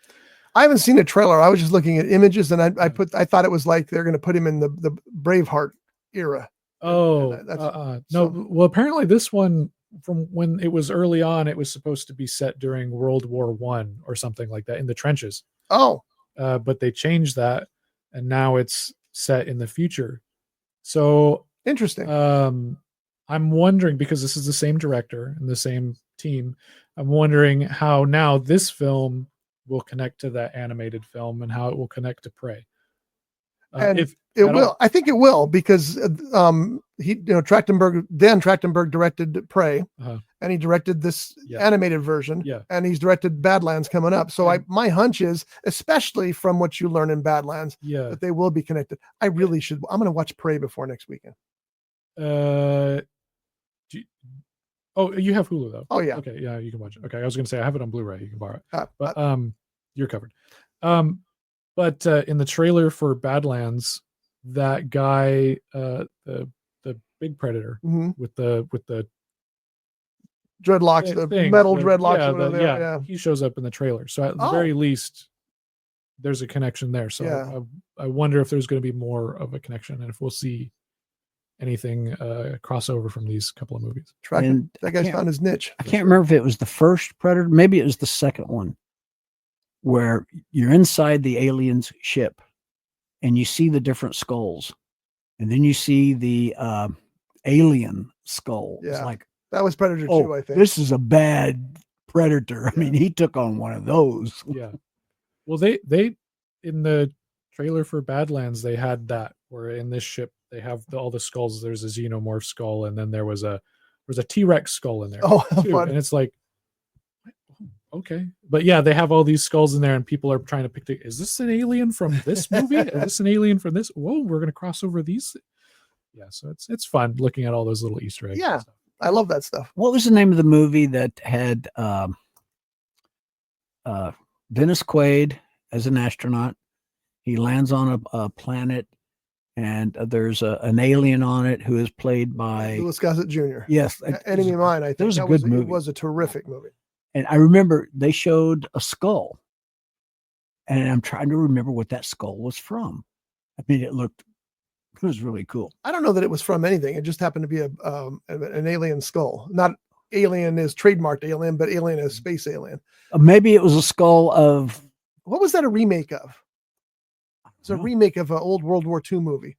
I haven't seen a trailer. I was just looking at images, and I thought it was like they're going to put him in the Braveheart era.
Oh,
And
no. Well, apparently this one, from when it was early on, it was supposed to be set during World War I or something like that in the trenches.
Oh,
but they changed that, and now it's set in the future. So
interesting.
I'm wondering, because this is the same director and the same team, I'm wondering how now this film will connect to that animated film and how it will connect to Prey.
And if it will, I think it will, because Dan Trachtenberg directed Prey, and he directed this animated version, and he's directed Badlands coming up. So my hunch is, especially from what you learn in Badlands, that they will be connected. I really should. I'm going to watch Prey before next weekend.
You have Hulu though.
Oh yeah.
Okay, yeah, you can watch it. Okay, I was going to say I have it on Blu-ray. You can borrow it, but you're covered. But in the trailer for Badlands, that guy, the big predator with the
dreadlocks, metal dreadlocks,
he shows up in the trailer. So at the very least, there's a connection there. So I wonder if there's going to be more of a connection, and if we'll see anything crossover from these couple of movies.
And that guy's found his niche.
I can't remember if it was the first Predator, maybe it was the second one, where you're inside the alien's ship and you see the different skulls, and then you see the alien skull.
Yeah.
It's like,
that was Predator 2, I think.
This is a bad Predator. I mean, he took on one of those.
Yeah. Well, they in the trailer for Badlands, they had that, where in this ship they have all the skulls. There's a xenomorph skull, and then there was a T-Rex skull in there.
Oh,
too. And it's like, okay, but yeah, they have all these skulls in there, and people are trying to pick. Is this an alien from this movie? Is this an alien from this? Whoa, we're gonna cross over these. Yeah, so it's fun looking at all those little Easter eggs.
Yeah, I love that stuff.
What was the name of the movie that had Dennis Quaid as an astronaut? He lands on a planet, and there's an alien on it who is played by
Louis Gossett Jr.
Yes,
Enemy of Mine. I think
it was a good movie.
It was a terrific movie.
And I remember they showed a skull, and I'm trying to remember what that skull was from. I mean, it was really cool.
I don't know that it was from anything. It just happened to be an alien skull. Not alien is trademarked alien, but alien is space alien.
Maybe it was a skull of.
What was that a remake of? It's a remake of an old World War II movie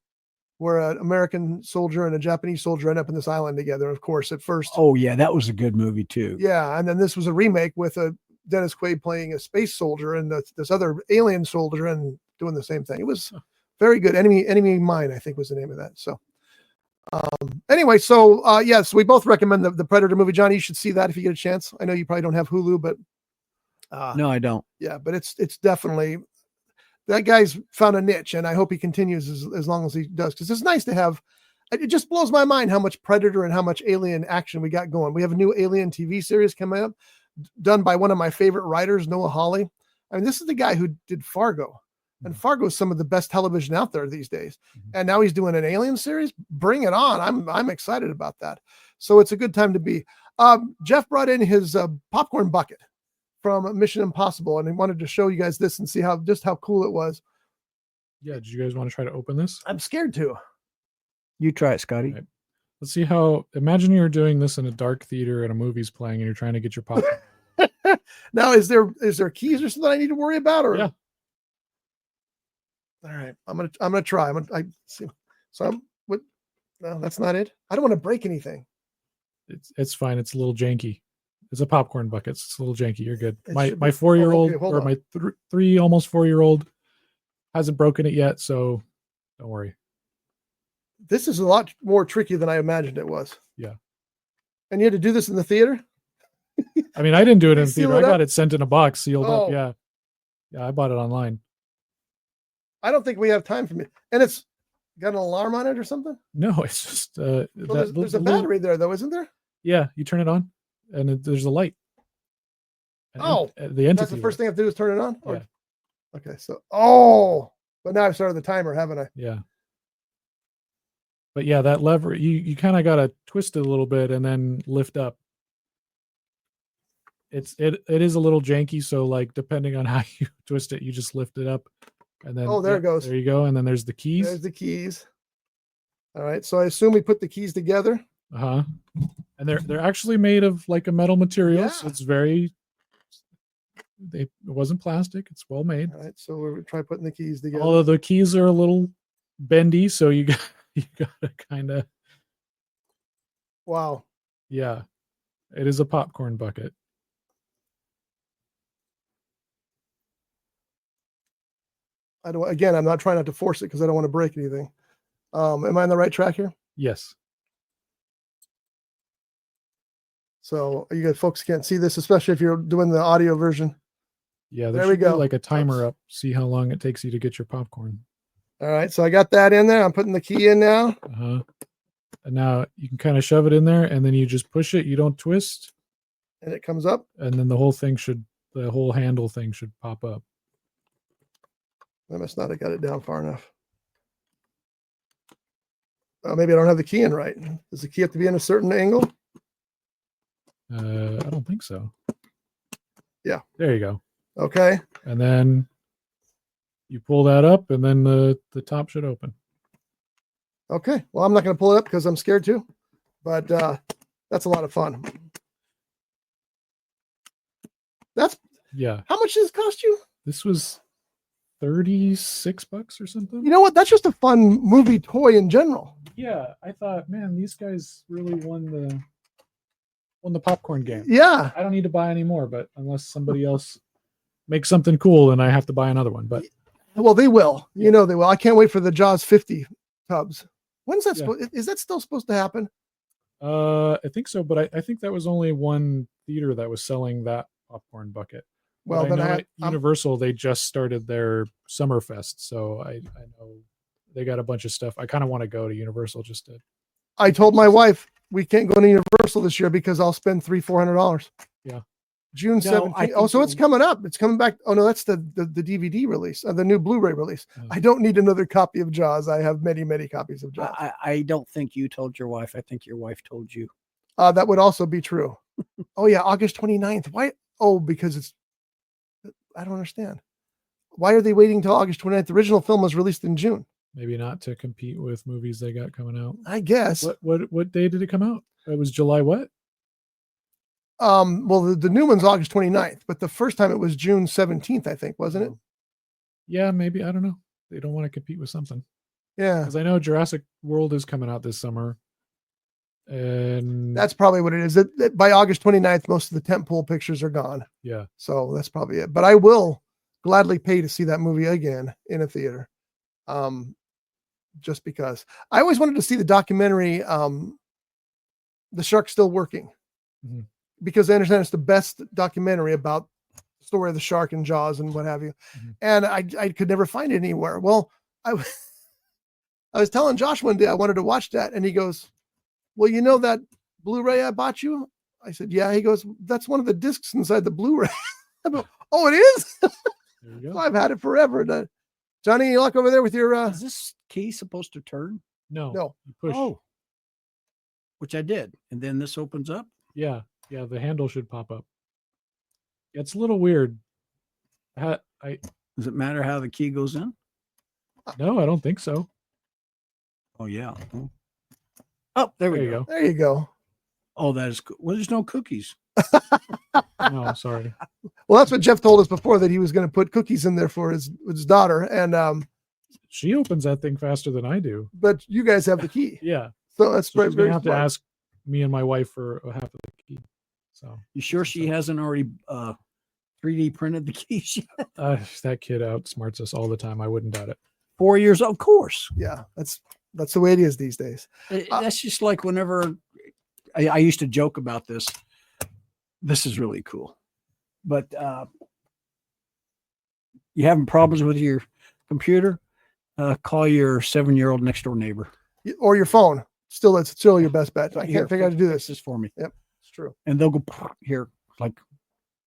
where an American soldier and a Japanese soldier end up in this island together. Of course, at first.
Oh yeah, that was a good movie too.
Yeah, and then this was a remake with a Dennis Quaid playing a space soldier and this other alien soldier and doing the same thing. It was very good. Enemy Mine, I think, was the name of that. So anyway, so yes, we both recommend the Predator movie. Johnny, you should see that if you get a chance. I know you probably don't have Hulu, but
no, I don't.
Yeah, but it's definitely, that guy's found a niche, and I hope he continues as long as he does, because it's nice to have. It just blows my mind how much Predator and how much Alien action we got going. We have a new Alien TV series coming up, done by one of my favorite writers, Noah Hawley. I mean, this is the guy who did Fargo, and Fargo is some of the best television out there these days. And now he's doing an Alien series. Bring it on! I'm excited about that. So it's a good time to be. Jeff brought in his popcorn bucket from Mission Impossible, and he wanted to show you guys this and see how cool it was.
Yeah, did you guys want to try to open this?
I'm scared to.
You try it, Scotty.
Right. Let's see how. Imagine you're doing this in a dark theater and a movie's playing, and you're trying to get your popcorn.
Now, is there keys or something I need to worry about? Or
yeah.
All right, I'm gonna try. I see. So no, that's not it. I don't want to break anything.
It's fine. It's a little janky. It's a popcorn bucket. It's a little janky. You're good. My 4-year-old or my 3 almost 4-year-old hasn't broken it yet, so don't worry.
This is a lot more tricky than I imagined it was.
Yeah.
And you had to do this in the theater?
I mean, I didn't do it in the theater. I got
up?
it sent in a box, sealed up. Yeah. Yeah, I bought it online.
I don't think we have time for me. And it's got an alarm on it or something?
No, it's just
there's a battery there though, isn't there?
Yeah, you turn it on and there's a light. The entity.
That's the first thing I have to do is turn it on?
Yeah.
Okay, so, but now I've started the timer, haven't I?
Yeah. But yeah, that lever, you kind of got to twist it a little bit and then lift up. It is a little janky, so like depending on how you twist it, you just lift it up, and then
there it goes.
There you go, and then there's the keys.
There's the keys. All right, so I assume we put the keys together.
And they're actually made of like a metal material, so it's very. It wasn't plastic; it's well made.
All right, so we'll try putting the keys together.
Although the keys are a little bendy, so you got to kind of.
Wow.
Yeah, it is a popcorn bucket.
I'm not trying not to force it because I don't want to break anything. Am I on the right track here?
Yes.
So you guys folks can't see this, especially if you're doing the audio version.
Yeah,
there we go.
Like a timer up. See how long it takes you to get your popcorn.
All right, so I got that in there. I'm putting the key in now.
And now you can kind of shove it in there, and then you just push it. You don't twist.
And it comes up.
And then the whole handle thing should pop up.
I must not have got it down far enough. Maybe I don't have the key in right. Does the key have to be in a certain angle?
I don't think so.
Yeah.
There you go.
Okay.
And then you pull that up, and then the top should open.
Okay. Well, I'm not going to pull it up because I'm scared to, but that's a lot of fun.
Yeah.
How much does this cost you?
This was $36 or something.
You know what? That's just a fun movie toy in general.
Yeah, I thought, man, these guys really won the popcorn game.
Yeah.
I don't need to buy any more, but unless somebody else makes something cool, then I have to buy another one. But
well, they will. You know they will. I can't wait for the Jaws 50 tubs. When's that is that still supposed to happen?
I think so, but I think that was only one theater that was selling that popcorn bucket.
Well,
then
then
at Universal, they just started their Summerfest, so I know they got a bunch of stuff. I kind of want to go to Universal just to.
I told my wife we can't go to Universal this year because I'll spend $300-400.
Yeah.
June 17th. So it's coming up. It's coming back. Oh no, that's the DVD release, the new Blu-ray release. I don't need another copy of Jaws. I have many copies of Jaws.
I don't think you told your wife. I think your wife told you.
That would also be true. Oh yeah, August 29th. Why? Oh, because I don't understand. Why are they waiting till August 29th? The original film was released in June.
Maybe not to compete with movies they got coming out.
I guess.
What day did it come out? It was July what?
Well, the new one's August 29th, but the first time it was June 17th, I think, wasn't it?
Yeah, maybe. I don't know. They don't want to compete with something.
Yeah.
Because I know Jurassic World is coming out this summer. And
that's probably what it is. By August 29th, most of the tentpole pictures are gone.
Yeah.
So that's probably it. But I will gladly pay to see that movie again in a theater. Just because I always wanted to see the documentary, The Shark's Still Working, because I understand it's the best documentary about the story of the shark and Jaws and what have you. And I could never find it anywhere. Well, I was telling Josh one day I wanted to watch that, and he goes, well, you know that Blu-ray I bought you? I said, yeah. He goes, that's one of the discs inside the Blu-ray. I go, oh, it is? There you go. I've had it forever. Johnny, you luck over there with your...
Is this key supposed to turn?
No.
You
push.
Oh. Which I did. And then this opens up?
Yeah. Yeah, the handle should pop up. It's a little weird.
Does it matter how the key goes in?
No, I don't think so.
Oh, yeah. Oh, there we go.
There you go.
Oh, that is cool. Well, there's no cookies.
No, sorry.
Well, that's what Jeff told us before, that he was going to put cookies in there for his daughter. And
she opens that thing faster than I do.
But you guys have the key.
Yeah.
So that's
she's going to have to ask me and my wife for half of the key. So
you sure she hasn't already 3D printed the keys yet?
That kid outsmarts us all the time. I wouldn't doubt it.
4 years old, of course.
Yeah, that's the way it is these days.
That's just like whenever I used to joke about this. This is really cool. But you having problems with your computer? Call your 7-year-old next door neighbor.
Or your phone. It's still your best bet. I can't figure out how to do this.
Just for me.
Yep, it's true.
And they'll go here, like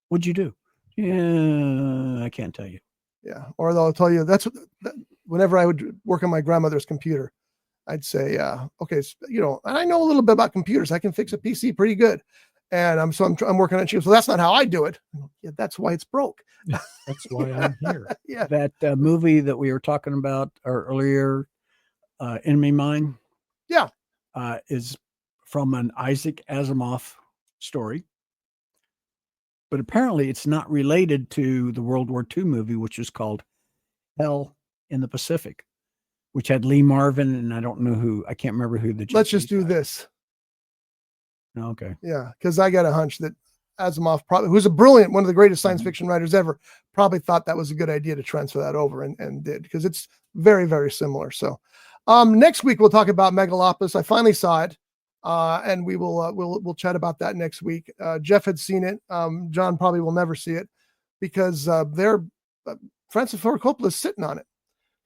What'd you do? Yeah, I can't tell you.
Yeah. Or they'll tell you whenever I would work on my grandmother's computer, I'd say, okay, and I know a little bit about computers. I can fix a PC pretty good. And I'm working on it. She goes, well, that's not how I do it. Yeah, that's why it's broke.
That's why I'm here.
Yeah.
That movie that we were talking about earlier, Enemy Mine.
Yeah.
Is from an Isaac Asimov story. But apparently it's not related to the World War II movie, which is called Hell in the Pacific, which had Lee Marvin, and I can't remember who the.
Let's just do this.
Okay.
Yeah, because I got a hunch that Asimov, who's one of the greatest science fiction writers ever, probably thought that was a good idea to transfer that over and did, because it's very, very similar. So next week we'll talk about Megalopolis. I finally saw it, and we'll chat about that next week. Jeff had seen it. John probably will never see it because Francis Ford Coppola is sitting on it.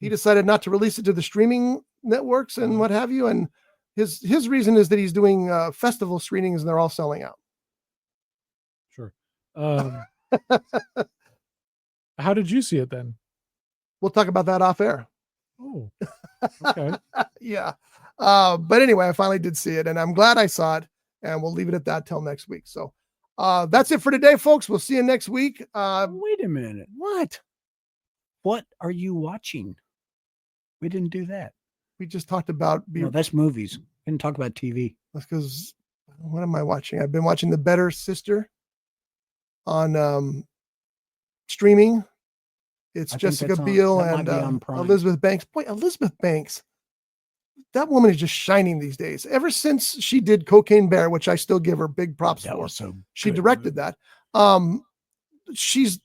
He decided not to release it to the streaming networks and what have you, and his reason is that he's doing festival screenings and they're all selling out.
Sure. How did you see it then?
We'll talk about that off air.
Oh, okay.
Yeah. But anyway, I finally did see it and I'm glad I saw it, and we'll leave it at that till next week. So that's it for today, folks. We'll see you next week.
Wait a minute. What are you watching? We didn't do that.
We just talked about...
No, that's movies. We didn't talk about TV.
That's because... What am I watching? I've been watching The Better Sister on streaming. It's Jessica Biel and Elizabeth Banks. Boy, Elizabeth Banks, that woman is just shining these days. Ever since she did Cocaine Bear, which I still give her big props for. She directed that. She's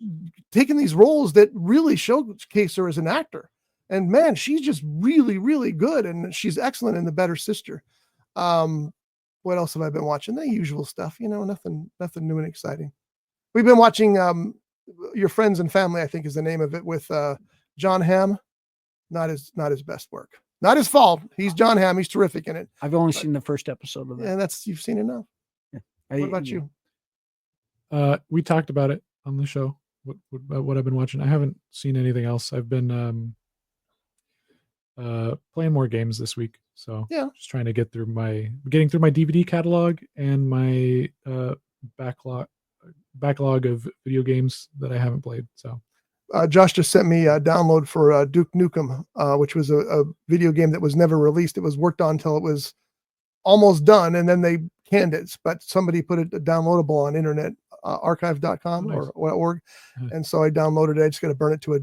taken these roles that really showcase her as an actor. And man, she's just really, really good. And she's excellent in The Better Sister. What else have I been watching? The usual stuff, nothing new and exciting. We've been watching Your Friends and Family, I think is the name of it, with John Hamm. Not his best work. Not his fault. He's John Hamm. He's terrific in it.
I've only seen the first episode of that.
And you've seen enough. Yeah. What about you?
We talked about it on the show. What I've been watching. I haven't seen anything else. I've been playing more games this week. So
yeah,
just trying to getting through my DVD catalog and my backlog of video games that I haven't played. So
Josh just sent me a download for Duke Nukem, which was a video game that was never released. It was worked on until it was almost done, and then they canned it. But somebody put it downloadable on Internet Archive.com
nice.
or org, and so I downloaded it. I just got to burn it to a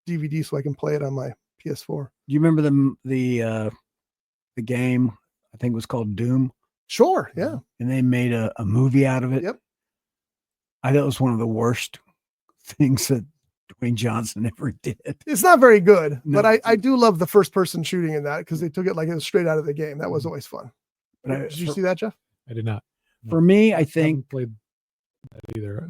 DVD so I can play it on my PS4.
Do you remember the game? I think it was called Doom.
Sure, yeah.
And they made a movie out of it.
Yep.
I thought it was one of the worst things that Dwayne Johnson ever did.
It's not very good,
No.
but I do love the first person shooting in that because they took it like it was straight out of the game. That was always fun. Did you see that, Jeff?
I did not.
For me, I
I
think
haven't played that either.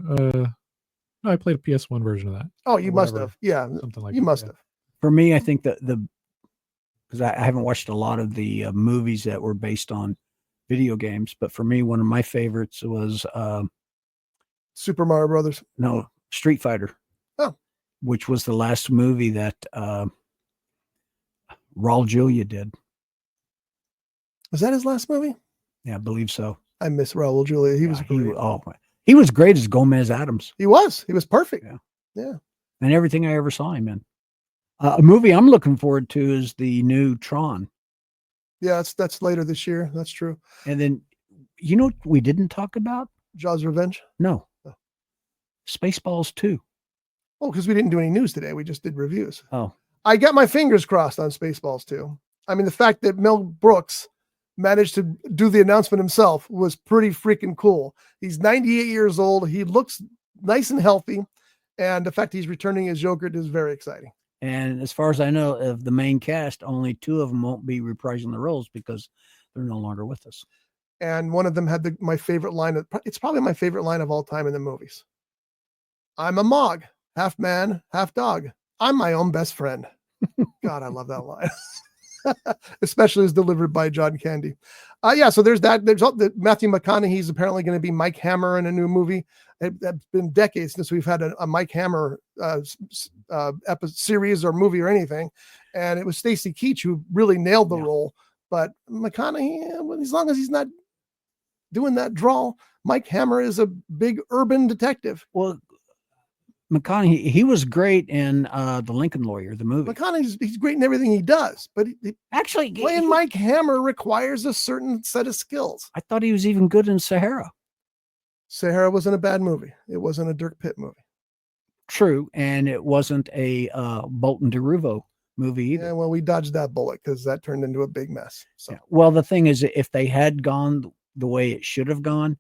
No, I played a PS1 version of that.
Oh, you must
whatever.
have. Yeah,
Something like
you
that,
must
yeah.
have.
for me, I think that because I haven't watched a lot of the movies that were based on video games, but for me, one of my favorites was
Super Mario Brothers.
Street Fighter.
Oh.
Which was the last movie that Raul Julia did.
Was that his last movie?
Yeah, I believe so.
I miss Raul Julia. He was great.
He was great as Gomez Adams.
He was perfect. Yeah.
And everything I ever saw him in. A movie I'm looking forward to is the new Tron.
Yeah, that's later this year. That's true.
And then, you know what we didn't talk about?
Jaws Revenge.
No.
Oh.
Spaceballs 2.
Oh, because we didn't do any news today. We just did reviews.
Oh.
I got my fingers crossed on Spaceballs 2. I mean, the fact that Mel Brooks managed to do the announcement himself was pretty freaking cool. He's 98 years old. He looks nice and healthy. And the fact he's returning as Joker is very exciting.
And as far as I know, of the main cast, only 2 of them won't be reprising the roles because they're no longer with us.
And one of them had my favorite line. It's probably my favorite line of all time in the movies. I'm a Mog, half man, half dog. I'm my own best friend. God, I love that line. Especially as delivered by John Candy. Yeah, so there's that. There's Matthew McConaughey's apparently going to be Mike Hammer in a new movie. It's been decades since we've had a Mike Hammer series or movie or anything, and it was Stacy Keach who really nailed the role. But McConaughey, as long as he's not doing that drawl, Mike Hammer is a big urban detective.
Well, McConaughey, he was great in The Lincoln Lawyer, the movie.
He's great in everything he does, but
Actually,
playing Mike Hammer requires a certain set of skills.
I thought he was even good in Sahara.
Sahara wasn't a bad movie. It wasn't a Dirk Pitt movie.
True, and it wasn't a Bolton DeRuvo movie either.
Yeah, well, we dodged that bullet because that turned into a big mess. So.
Yeah. Well, the thing is, if they had gone the way it should have gone,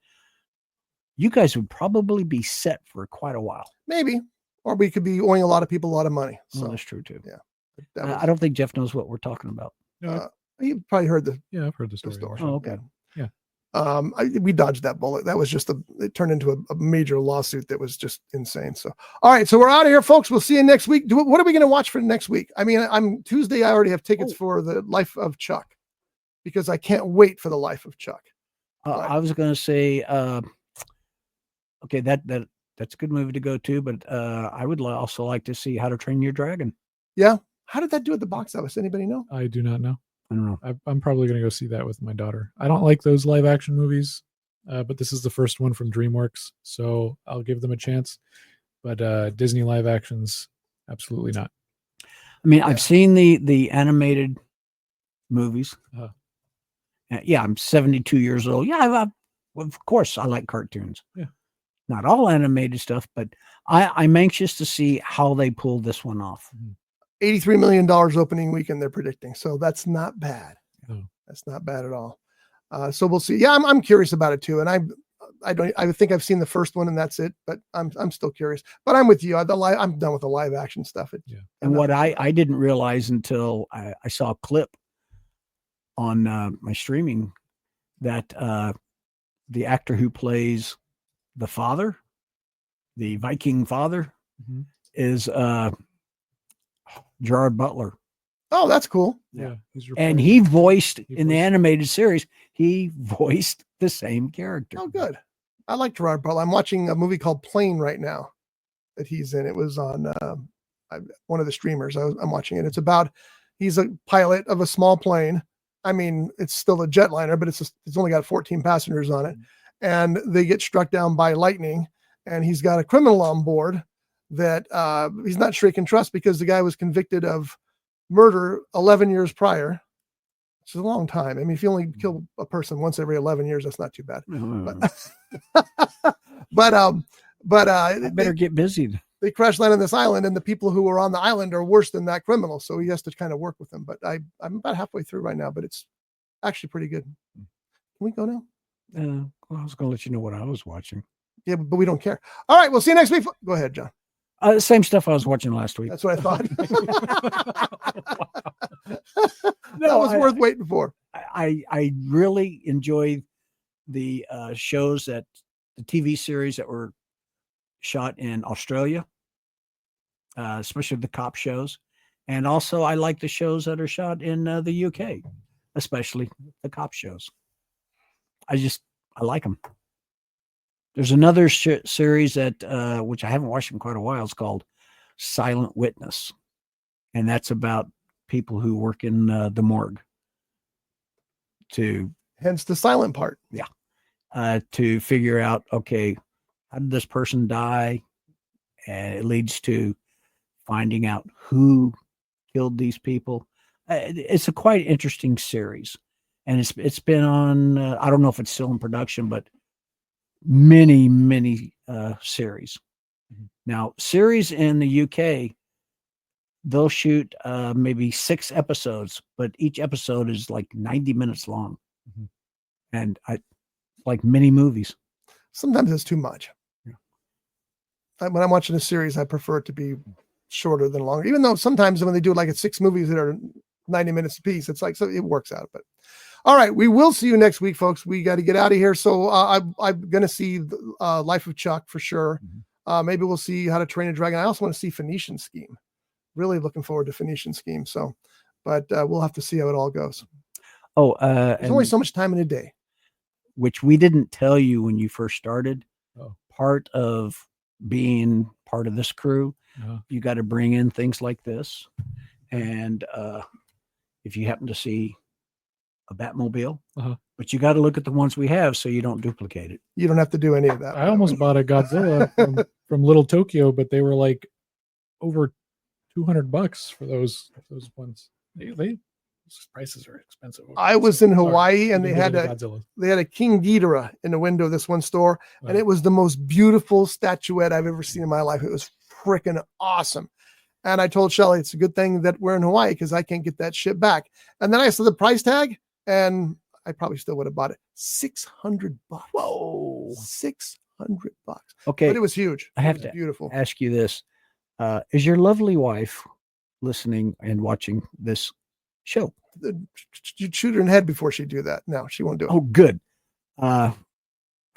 you guys would probably be set for quite a while.
Maybe. Or we could be owing a lot of people a lot of money. So
that's true too.
Yeah.
I don't think Jeff knows what we're talking about.
You probably heard
I've heard the story.
Oh, okay.
Yeah.
We dodged that bullet. That was just it turned into a major lawsuit that was just insane. So, all right. So we're out of here, folks. We'll see you next week. What are we going to watch for next week? I mean, I'm Tuesday. I already have tickets for The Life of Chuck because I can't wait for The Life of Chuck.
I was going to say, okay, that's a good movie to go to, but I would also like to see How to Train Your Dragon.
Yeah. How did that do at the box office? Anybody know?
I do not know.
I don't know.
I'm probably going to go see that with my daughter. I don't like those live action movies, but this is the first one from DreamWorks, so I'll give them a chance. But Disney live actions, absolutely not.
I mean, I've seen the animated movies. Yeah, I'm 72 years old. Yeah, of course I like cartoons.
Yeah.
Not all animated stuff, but I'm anxious to see how they pull this one off.
$83 million opening weekend they're predicting. So that's not bad.
No.
That's not bad at all. So we'll see. Yeah, I'm curious about it too. And I think I've seen the first one and that's it, but I'm still curious. But I'm with you. I'm done with the live action stuff.
And what I didn't realize until I saw a clip on my streaming that the actor who plays the father, the Viking father, is Gerard Butler.
Oh, that's cool.
Yeah.
And he voiced in the animated series, he voiced the same character.
Oh, good. I like Gerard Butler. I'm watching a movie called Plane right now that he's in. It was on one of the streamers. I'm watching it. It's about, he's a pilot of a small plane. I mean, it's still a jetliner, but it's only got 14 passengers on it. And they get struck down by lightning. And he's got a criminal on board that he's not sure he can trust because the guy was convicted of murder 11 years prior. Which is a long time. I mean, if you only kill a person once every 11 years, that's not too bad. But
I better get busy.
They crash land on this island, and the people who are on the island are worse than that criminal. So he has to kind of work with them. But I'm about halfway through right now, but it's actually pretty good. Can we go now?
Well, I was going to let you know what I was watching.
Yeah, but we don't care. All right, we'll see you next week. Go ahead, John.
Same stuff I was watching last week.
That's what I thought. That was worth waiting for.
I really enjoy the shows the TV series that were shot in Australia, especially the cop shows. And also I like the shows that are shot in the UK, especially the cop shows. I like them. There's another series that which I haven't watched in quite a while. It's called Silent Witness, and that's about people who work in the morgue.
Hence the silent part.
Yeah, to figure out, okay, how did this person die, and it leads to finding out who killed these people. It's a quite interesting series, and it's been on. I don't know if it's still in production, but many series. Now, series in the UK, they'll shoot maybe 6 episodes, but each episode is like 90 minutes long. And I like mini movies.
Sometimes it's too much. When I'm watching a series, I prefer it to be shorter than longer, even though sometimes when they do like 6 movies that are 90 minutes a piece, it's like, so it works out. But all right, we will see you next week, folks. We got to get out of here. So I'm going to see Life of Chuck for sure. Maybe we'll see How to Train a Dragon. I also want to see Phoenician Scheme. Really looking forward to Phoenician Scheme. So, but we'll have to see how it all goes.
Oh,
There's only so much time in a day.
which we didn't tell you when you first started.
Oh.
Part of being part of this crew, you got to bring in things like this. And if you happen to see a Batmobile, but you got to look at the ones we have so you don't duplicate it.
You don't have to do any of that.
I almost bought a Godzilla from Little Tokyo, but they were like over $200 for those ones. They prices are expensive.
I was in Hawaii and
You
they
can
had
get
a King Ghidorah in the window of this one store, and it was the most beautiful statuette I've ever seen in my life. It was freaking awesome. And I told Shelly, it's a good thing that we're in Hawaii because I can't get that shit back. And then I saw the price tag, and I probably still would have bought it. $600. Whoa, $600.
Okay,
but it was huge.
I have to
beautiful.
Ask you this: is your lovely wife listening and watching this show?
You'd shoot her in the head before she'd do that. No, she won't do it.
Oh, good. How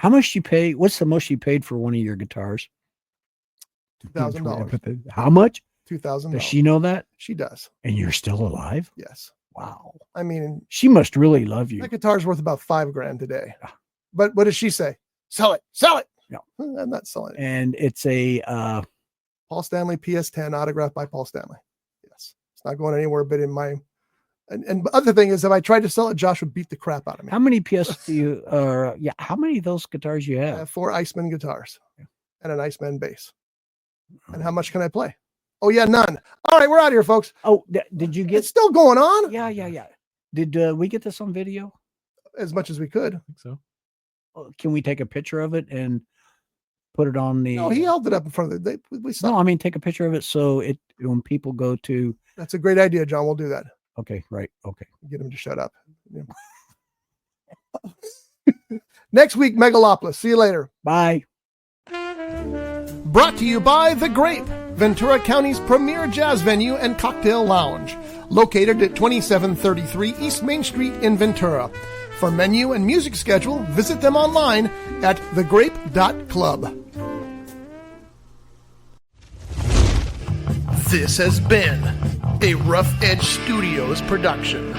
much you pay? What's the most you paid for one of your guitars?
$2,000.
How much?
$2,000.
Does she know that?
She does.
And you're still alive?
Yes.
Wow.
I mean,
she must really love you.
That guitar's worth about $5,000 today. But what does she say? Sell it. Sell it.
No,
I'm not selling it.
And it's a
Paul Stanley PS10 autographed by Paul Stanley. Yes. It's not going anywhere but in my. And the other thing is, if I tried to sell it, Josh would beat the crap out of me.
How many PS do you? How many of those guitars you have?
4 Iceman guitars and an Iceman bass. And how much can I play? Oh yeah, none. All right, we're out of here, folks.
Oh, did you get?
It's still going on.
Yeah. Did we get this on video?
As much as we could.
I think so.
Can we take a picture of it and put it on the?
No, he held it up in front of we saw.
No, I mean take a picture of it so it when people go to.
That's a great idea, John. We'll do that.
Okay, right. Okay.
Get him to shut up. Yeah. Next week, Megalopolis. See you later.
Bye.
Brought to you by The Grape, Ventura County's premier jazz venue and cocktail lounge, located at 2733 East Main Street in Ventura. For menu and music schedule, visit them online at thegrape.club. This has been a Rough Edge Studios production.